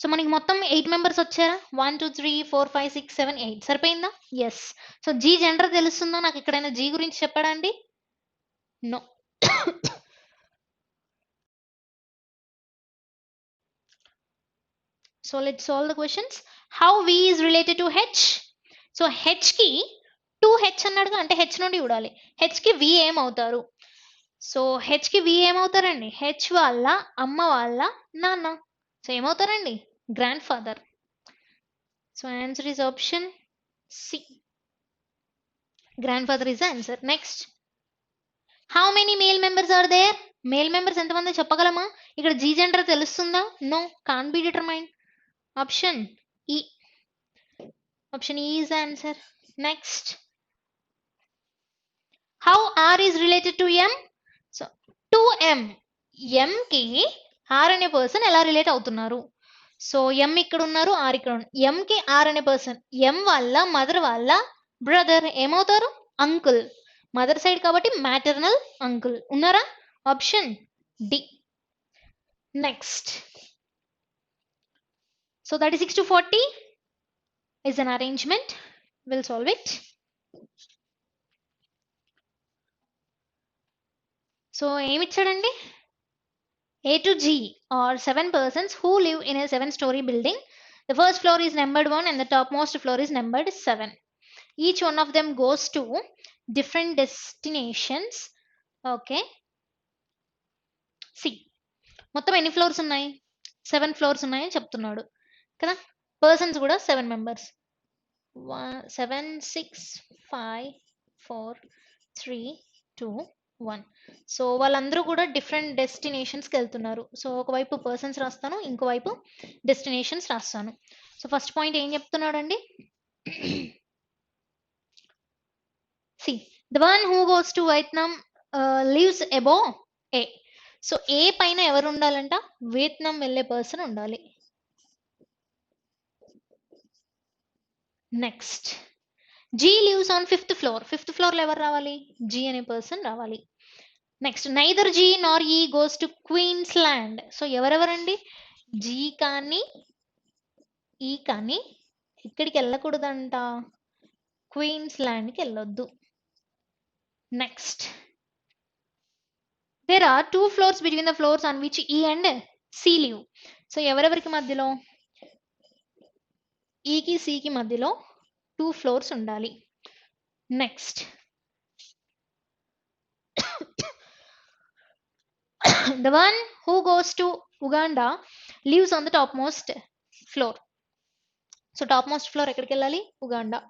So మనకి మొత్తం 8 members వచ్చారా? 1 2 3 4 5 6 7 8. సరిపోయిందా? ఎస్. సో జీ జెండర్ తెలుస్తుందా? నాకు ఎక్కడైనా జీ గురించి చెప్పాడా అండి? No. So let's solve the questions. How V is related to H. So హెచ్కి 2H అన్నాడుగా, అంటే హెచ్ నుండి చూడాలి. హెచ్కి వి ఏమవుతారు? సో హెచ్కి వి ఏమవుతారండి? హెచ్ వాళ్ళ అమ్మ వాళ్ళ నాన్న. సో ఏమవుతారండి? Grandfather. So answer is option C. Grandfather is the answer. Next, how many male members are there? Male members ఎంతమంది చెప్పగలమా? ఇక్కడ జీ జెండర్ తెలుస్తుందా? No, can be determine. Option E. Option E is answer. Next, how R is related to M? So to M. ఎంకి R అనే person ఎలా relate అవుతున్నారు? So M ఇక్కడ ఉన్నారు, ఆర్ ఇక్కడ ఉన్నారు. ఎంకి ఆర్ అనే పర్సన్ ఎం వాళ్ళ మదర్ వాళ్ళ బ్రదర్ ఏమవుతారు? అంకుల్. మదర్ సైడ్ కాబట్టి మ్యాటర్నల్ అంకుల్. ఉన్నారా? Option D. Next, so 36 to 40 is an arrangement. We'll solve it. So ఏమిచ్చాడండి? A to G are 7 persons who live in a 7-story building. The first floor is numbered 1 and the topmost floor is numbered 7. Each one of them goes to different destinations. Okay. See, మొత్తం ఎన్ని floors ఉన్నాయి? 7 floors ఉన్నాయని చెప్తున్నాడు కదా. Persons కూడా 7 members. 7 6 5 4 3 2 1. So వాళ్ళందరూ కూడా different డెస్టినేషన్స్కి వెళ్తున్నారు. సో ఒకవైపు పర్సన్స్ రాస్తాను, ఇంకోవైపు డెస్టినేషన్స్ రాస్తాను. సో ఫస్ట్ పాయింట్ ఏం చెప్తున్నాడండి? See, the one who goes to Vietnam lives above A. So A పైన ఎవరు ఉండాలంట? వియత్నాం వెళ్ళే పర్సన్ ఉండాలి. Next, G lives on 5th floor. 5th floor లో ఎవరు రావాలి? జీ అనే పర్సన్ రావాలి. Next, neither G nor E goes to Queensland. So ఎవరెవరండి? జీ కానీ ఈ కానీ ఇక్కడికి వెళ్ళకూడదంట, క్వీన్స్ ల్యాండ్కి వెళ్ళొద్దు. Next, there are 2 floors between the floors on which E and C live. So ఎవరెవరికి మధ్యలో? ఈకి సికి మధ్యలో 2 floors ఉండాలి. Next, the one who goes to Uganda lives on the topmost floor. So topmost floor ఎక్కడికి వెళ్ళాలి? Uganda.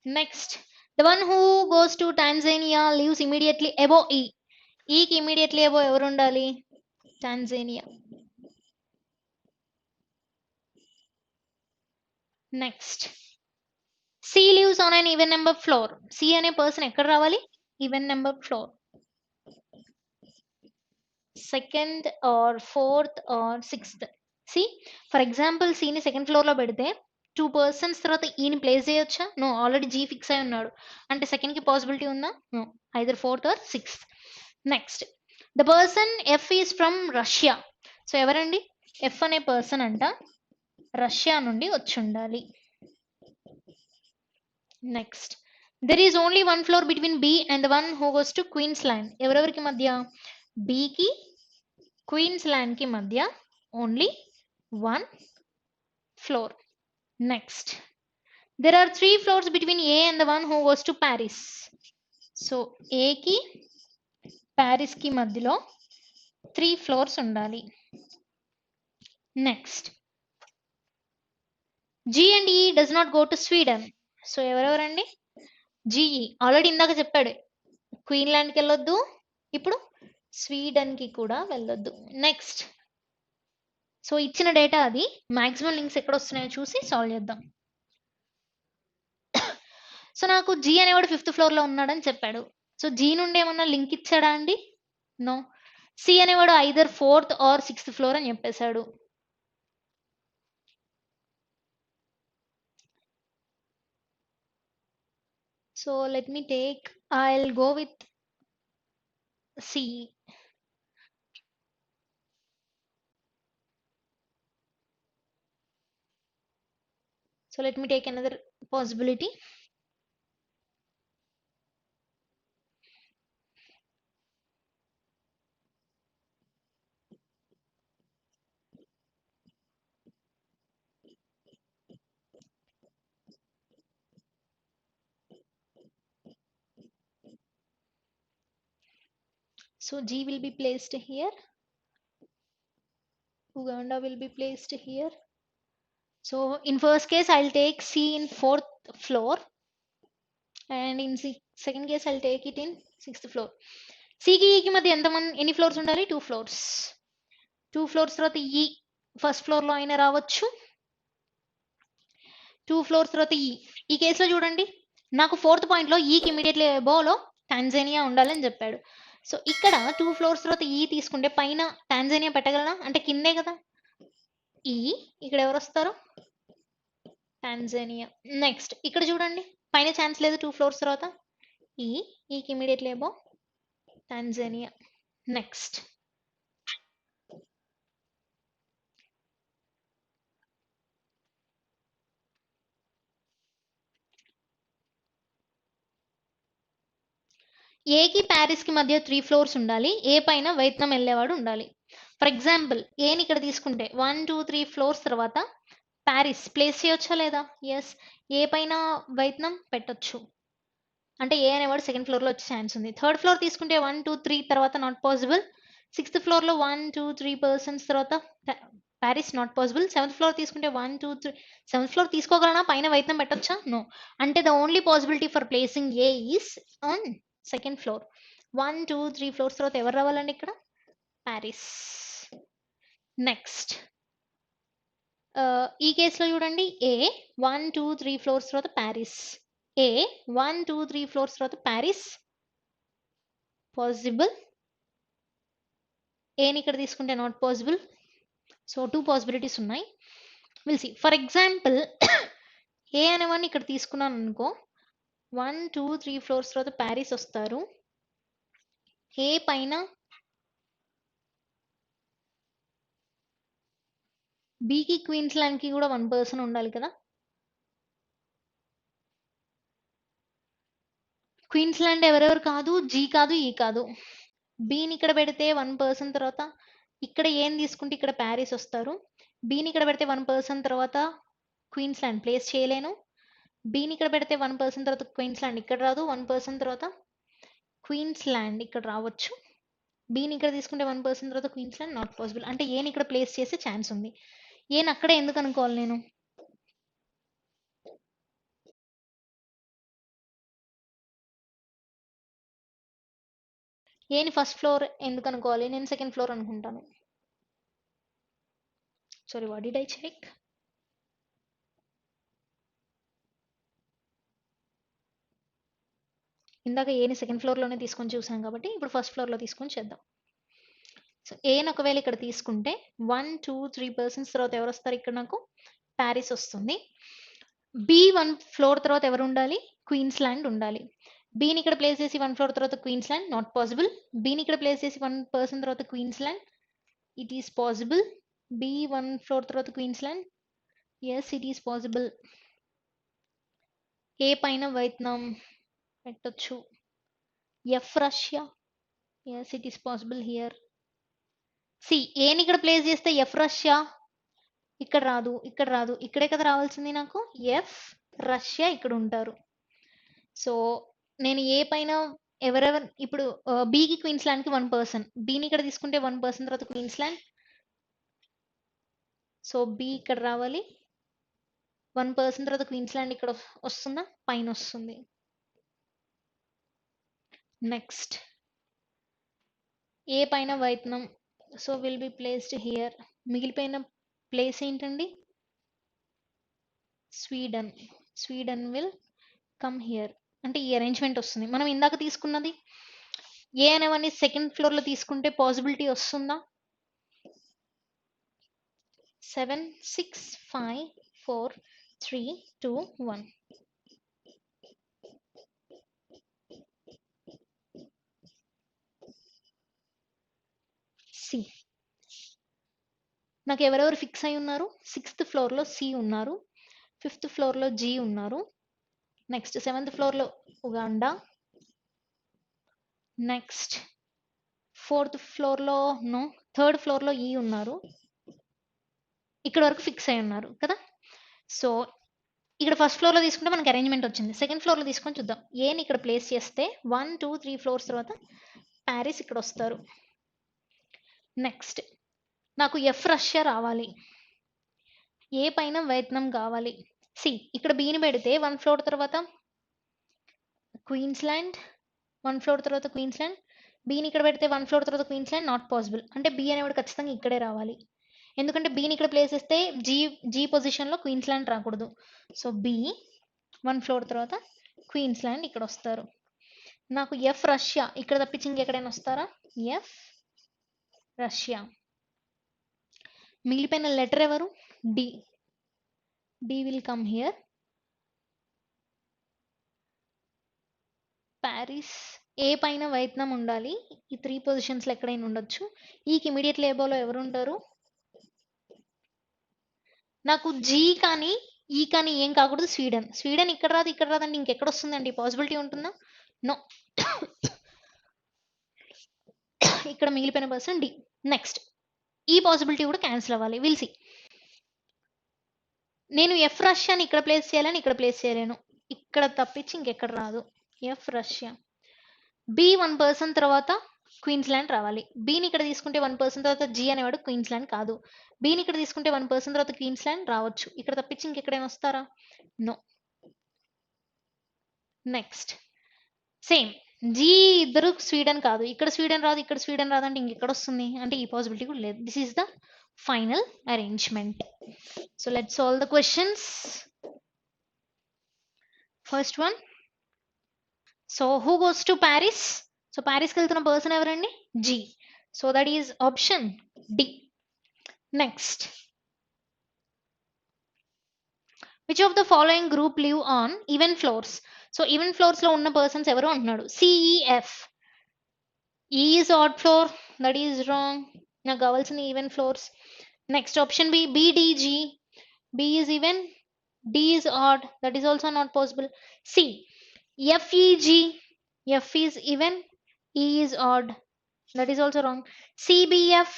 Next, the one who goes to Tanzania lives immediately above E. ఈకి immediately above ఎవరు ఉండాలి? Tanzania. Next, C lives on an even number floor. C అనే person ఎక్కడ రావాలి? Even number floor, second or fourth or 6th. C, for example సిని second ఫ్లోర్లో పెడితే 2 persons తర్వాత ఈని ప్లేస్ చేయొచ్చా? నో, ఆల్రెడీ జీ ఫిక్స్ అయి ఉన్నాడు. అంటే సెకండ్కి పాసిబిలిటీ ఉందా? No, either 4th or 6th. Next, the person F is from Russia. So ఎవరండి? ఎఫ్ అనే పర్సన్ అంట రష్యా నుండి వచ్చి ఉండాలి. Next, there is only 1 floor between B and the one who goes to Queensland. ఎవరెవరికి మధ్య? బికి క్వీన్స్ ల్యాండ్కి మధ్య only 1 floor. Next, there are 3 floors between A and the one who goes to Paris. So A ki Paris ki మధ్యలో 3 floors ఉండాలి. Next, G and E does not go to Sweden. So ఎవరెవరండి? G E already ఇందాక చెప్పాడు, క్వీన్లాండ్కి వెళ్ళొద్దు, ఇప్పుడు స్వీడన్కి కూడా వెళ్ళొద్దు. నెక్స్ట్, సో ఇచ్చిన డేటా అది, మాక్సిమం లింక్స్ ఎక్కడ వస్తున్నాయో చూసి సాల్వ్ చేద్దాం. సో నాకు జీ అనేవాడు 5th floor లో ఉన్నాడని చెప్పాడు. సో జీ నుండి ఏమన్నా లింక్ ఇచ్చాడా అండి? నో. సి అనేవాడు either 4th or 6th floor అని చెప్పేశాడు. So let me take, I'll go with C. So let me take another possibility. So G will be placed here, Uganda will be placed here. So in first case I'll take C in 4th floor, and in second case I'll take it in 6th floor. C కి E కి మధ్య ఎన్ని floors ఉండాలి? 2 floors. 2 floors తర్వాత E first floor లో అయినా రావచ్చు, 2 floors తర్వాత E. ఈ కేసులో చూడండి, నాకు 4th పాయింట్ లో E కి ఇమీడియట్లీ అబోవ్లో టాంజానియా ఉండాలని చెప్పాడు. సో ఇక్కడ 2 ఫ్లోర్స్ తర్వాత E తీసుకుంటే పైన టాంజానియా పెట్టగలనా? అంటే కిందే కదా E, ఇక్కడ ఎవరు వస్తారు? టాంజానియా. నెక్స్ట్ ఇక్కడ చూడండి, పైన ఛాన్స్ లేదు 2 ఫ్లోర్స్ తర్వాత ఈకి ఇమీడియట్లీ అబోవ్ టాంజానియా. నెక్స్ట్ ఏకి ప్యారిస్కి మధ్య 3 ఫ్లోర్స్ ఉండాలి, ఏ పైన వియత్నాం వెళ్ళేవాడు ఉండాలి. ఫర్ ఎగ్జాంపుల్ ఏని ఇక్కడ తీసుకుంటే 1 2 3 ఫ్లోర్స్ తర్వాత ప్యారిస్ ప్లేస్ చేయొచ్చా లేదా? ఎస్. ఏ పైన వియత్నాం పెట్టొచ్చు, అంటే ఏ అనేవాడు సెకండ్ ఫ్లోర్లో వచ్చే ఛాన్స్ ఉంది. థర్డ్ ఫ్లోర్ తీసుకుంటే 1 2 3 తర్వాత నాట్ పాసిబుల్. 6th ఫ్లోర్లో 1 2 3 పర్సన్స్ తర్వాత Paris not possible. 7th floor తీసుకుంటే 1 2 3. 7th floor తీసుకోగలనా? పైన వియత్నాం పెట్టొచ్చా? నో. అంటే the only possibility for placing A is on second floor. 1 2 3 floors తర్వాత ఎవరు రావాలండి ఇక్కడ? ప్యారిస్. నెక్స్ట్ ఈ కేసులో చూడండి, ఏ 1 2 3 ఫ్లోర్స్ తర్వాత ప్యారిస్, ఏ 1 2 3 ఫ్లోర్స్ తర్వాత ప్యారిస్ పాసిబుల్, ఏని ఇక్కడ తీసుకుంటే నాట్ పాసిబుల్. సో 2 పాసిబిలిటీస్ ఉన్నాయి. Will see. ఫర్ ఎగ్జాంపుల్ ఏ అనేవాడిని ఇక్కడ తీసుకున్నాను అనుకో, 1 2 3 ఫ్లోర్స్ తర్వాత ప్యారిస్ వస్తారు, ఏ పైన బీకి క్వీన్స్లాండ్కి కూడా 1 పర్సన్ ఉండాలి కదా. క్వీన్స్లాండ్ ఎవరెవరు కాదు, జీ కాదు, ఈ కాదు. బీని ఇక్కడ పెడితే 1 పర్సన్ తర్వాత ఇక్కడ ఏం తీసుకుంటే ఇక్కడ ప్యారిస్ వస్తారు. బీని ఇక్కడ పెడితే 1 పర్సన్ తర్వాత క్వీన్స్లాండ్ ప్లేస్ చేయలేను. బీని ఇక్కడ పెడితే 1 పర్సన్ తర్వాత క్వీన్స్లాండ్ ఇక్కడ రాదు, 1 పర్సన్ తర్వాత క్వీన్స్లాండ్ ఇక్కడ రావచ్చు. బీని ఇక్కడ తీసుకుంటే 1 పర్సన్ తర్వాత క్వీన్స్లాండ్ నాట్ పాసిబుల్. అంటే ఏని ఇక్కడ ప్లేస్ చేసే ఛాన్స్ ఉంది. ఏని అక్కడే ఎందుకు అనుకోవాలి నేను? ఏని ఫస్ట్ ఫ్లోర్ ఎందుకు అనుకోవాలి? నేను సెకండ్ ఫ్లోర్ అనుకుంటాను. Sorry, what did I check? ఇందాక ఏని సెకండ్ ఫ్లోర్లోనే తీసుకొని చూసాం కాబట్టి ఇప్పుడు ఫస్ట్ ఫ్లోర్లో తీసుకొని చేద్దాం. సో ఏని ఒకవేళ ఇక్కడ తీసుకుంటే 1 2 3 పర్సన్స్ తర్వాత ఎవరు వస్తారు? ఇక్కడ నాకు ప్యారిస్ వస్తుంది. బి 1 ఫ్లోర్ తర్వాత ఎవరు ఉండాలి? క్వీన్స్లాండ్ ఉండాలి. బీని ఇక్కడ ప్లేస్ చేసి 1 ఫ్లోర్ తర్వాత క్వీన్స్లాండ్ నాట్ పాసిబుల్. బీని ఇక్కడ ప్లేస్ చేసి 1 పర్సన్ తర్వాత Queensland it is possible. B 1 floor తర్వాత Queensland, yes it is possible. A పైన వియత్నాం పెట్టొచ్చు. F Russia, yes it is possible here. C ఏని ఇక్కడ ప్లేస్ చేస్తే ఎఫ్ రష్యా ఇక్కడ రాదు, ఇక్కడ రాదు, ఇక్కడే కదా రావాల్సింది నాకు. ఎఫ్ రష్యా ఇక్కడ ఉంటారు. సో నేను ఏ పైన ఎవరెవరు ఇప్పుడు బీకి క్వీన్స్లాండ్కి 1 పర్సన్, బీని ఇక్కడ తీసుకుంటే 1 పర్సన్ తర్వాత క్వీన్స్లాండ్. సో బి ఇక్కడ రావాలి, 1 పర్సన్ తర్వాత క్వీన్స్లాండ్ ఇక్కడ వస్తుందా? పైన వస్తుంది. నెక్స్ట్ ఏ పైన Vietnam, so will be placed here. మిగిలిపోయిన ప్లేస్ ఏంటండి? Sweden. Sweden will come here. అంటే ఈ అరేంజ్మెంట్ వస్తుంది. మనం ఇందాక తీసుకున్నది ఏ అనేవన్నీ సెకండ్ ఫ్లోర్లో తీసుకుంటే పాసిబిలిటీ వస్తుందా? 7 6 5 4 3 2 1. సి. నాకు ఎవరెవరు ఫిక్స్ అయి ఉన్నారు? 6th ఫ్లోర్లో సి ఉన్నారు, 5th ఫ్లోర్లో జీ ఉన్నారు, నెక్స్ట్ 7th ఫ్లోర్లో ఉగాండా, నెక్స్ట్ 4th ఫ్లోర్లో నో, 3rd ఫ్లోర్లో ఈ ఉన్నారు. ఇక్కడ వరకు ఫిక్స్ అయి ఉన్నారు కదా. సో ఇక్కడ ఫస్ట్ ఫ్లోర్లో తీసుకుంటే మనకి అరేంజ్మెంట్ వచ్చింది. సెకండ్ ఫ్లోర్లో తీసుకొని చూద్దాం. ఏని ఇక్కడ ప్లేస్ చేస్తే 1 2 3 ఫ్లోర్స్ తర్వాత ప్యారిస్ ఇక్కడ వస్తారు. నెక్స్ట్ నాకు ఎఫ్ రష్యా రావాలి, ఏ పైన వియత్నాం కావాలి. సి ఇక్కడ బీని పెడితే 1 ఫ్లోర్ తర్వాత క్వీన్స్లాండ్, 1 ఫ్లోర్ తర్వాత క్వీన్స్లాండ్. బీని ఇక్కడ పెడితే 1 ఫ్లోర్ తర్వాత క్వీన్స్లాండ్, నాట్ పాసిబుల్. అంటే బి అనేవాడు ఖచ్చితంగా ఇక్కడే రావాలి, ఎందుకంటే బీని ఇక్కడ ప్లేస్ చేస్తే జీ పొజిషన్లో క్వీన్స్లాండ్ రాకూడదు. సో బి 1 ఫ్లోర్ తర్వాత క్వీన్స్లాండ్ ఇక్కడ వస్తారు. నాకు ఎఫ్ రష్యా ఇక్కడ తప్పించి ఇంకెక్కడైనా వస్తారా? F Russia. మిగిలిపోయిన లెటర్ ఎవరు? D. D will come here. Paris, A పైన వియత్నాం ఉండాలి. ఈ 3 పొజిషన్స్లో ఎక్కడైనా ఉండొచ్చు. ఈకి ఇమీడియట్ లేబోలో ఎవరు ఉంటారు? నాకు జీ కానీ ఈ కానీ ఏం కాకూడదు. స్వీడన్. స్వీడన్ ఇక్కడ రాదు, ఇక్కడ రాదండి, ఇంకెక్కడ వస్తుందండి? పాసిబిలిటీ ఉంటుందా? నో. ఇక్కడ మిగిలిపోయిన పర్సన్ డి. నెక్స్ట్ ఈ పాసిబిలిటీ కూడా క్యాన్సిల్ అవ్వాలి. Will see. నేను ఎఫ్ రష్యాని ఇక్కడ ప్లేస్ చేయాలని ఇక్కడ ప్లేస్ చేయలేను, ఇక్కడ తప్పించి ఇంకెక్కడ రాదు. F Russia. బి 1% తర్వాత క్వీన్స్లాండ్ రావాలి. బీని ఇక్కడ తీసుకుంటే 1% తర్వాత జీ అనేవాడు క్వీన్స్లాండ్ కాదు. బీని ఇక్కడ తీసుకుంటే 1% తర్వాత క్వీన్స్లాండ్ రావచ్చు, ఇక్కడ తప్పించి ఇంకెక్కడైనా వస్తారా? నో. నెక్స్ట్ సేమ్ జీ ఇద్దరు స్వీడన్ కాదు, ఇక్కడ స్వీడన్ రాదు, ఇక్కడ స్వీడన్ రాదు, అంటే ఇంకెక్కడ వస్తుంది? అంటే ఈ పాసిబిలిటీ కూడా లేదు. This is the final arrangement. So let's solve the questions. First one. So who goes to Paris? So ప్యారిస్కి వెళ్తున్న పర్సన్ ఎవరండి? G. So that is option D. Next, which of the following group live on even floors? So even floors లో ఉన్న persons ఎవరు అంటున్నాడు? C E F. E is odd floor, that is wrong. నాకు కావాల్సిన even floors. Next option B, B D G. B is even, D is odd, that is also not possible. C, F E G. F is even, E is odd, that is also wrong. CBF,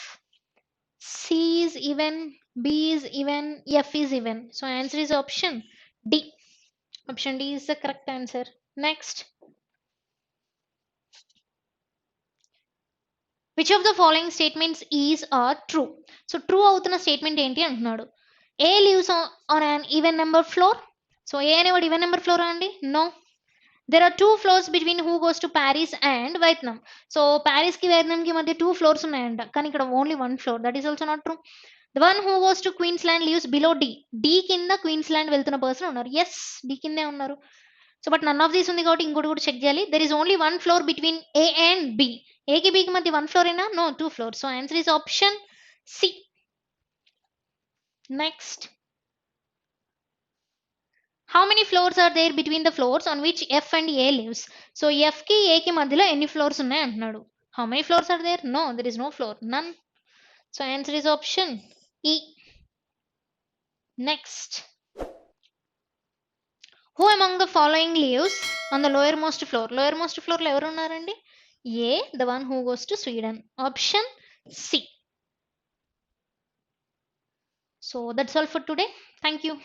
C is even, B is even, F is even. So answer is option D. Option D is the correct answer. Next, which of the following statements is or true? So true అవుతున్న statement ఏంటి అంటున్నాడు? A lives on an even number floor. So A అనేవాడు even number floor అండి? No. There are 2 floors between who goes to Paris and Vietnam. So Paris ki Vietnam ki madhya 2 floors unnayanta, కానీ ఇక్కడ only 1 floor. That is also not true. The one who goes to Queensland lives below D. D కింద Queensland వెళ్తున్న person ఉన్నారు. Yes, D కిందే ఉన్నారు. So but none of these ఉంది కాబట్టి ఇంకోటి కూడా చెక్ చేయాలి. There is only 1 floor between A and B. A కి B కి మధ్య 1 ఫ్లోర్ అయినా? No, 2 floor. So answer is option C. Next, how many floors are there between the floors on which F and A lives? So F ki A ki మధ్యలో ఎన్ని floors ఉన్నాయి అంటున్నాడు. How many floors are there? No, there is no floor, none. So answer is option E. Next, who among the following lives on the lowermost floor? Lowermost floor లో ఎవరు ఉన్నారండి? A, the one who goes to Sweden. Option C. So that's all for today. Thank you.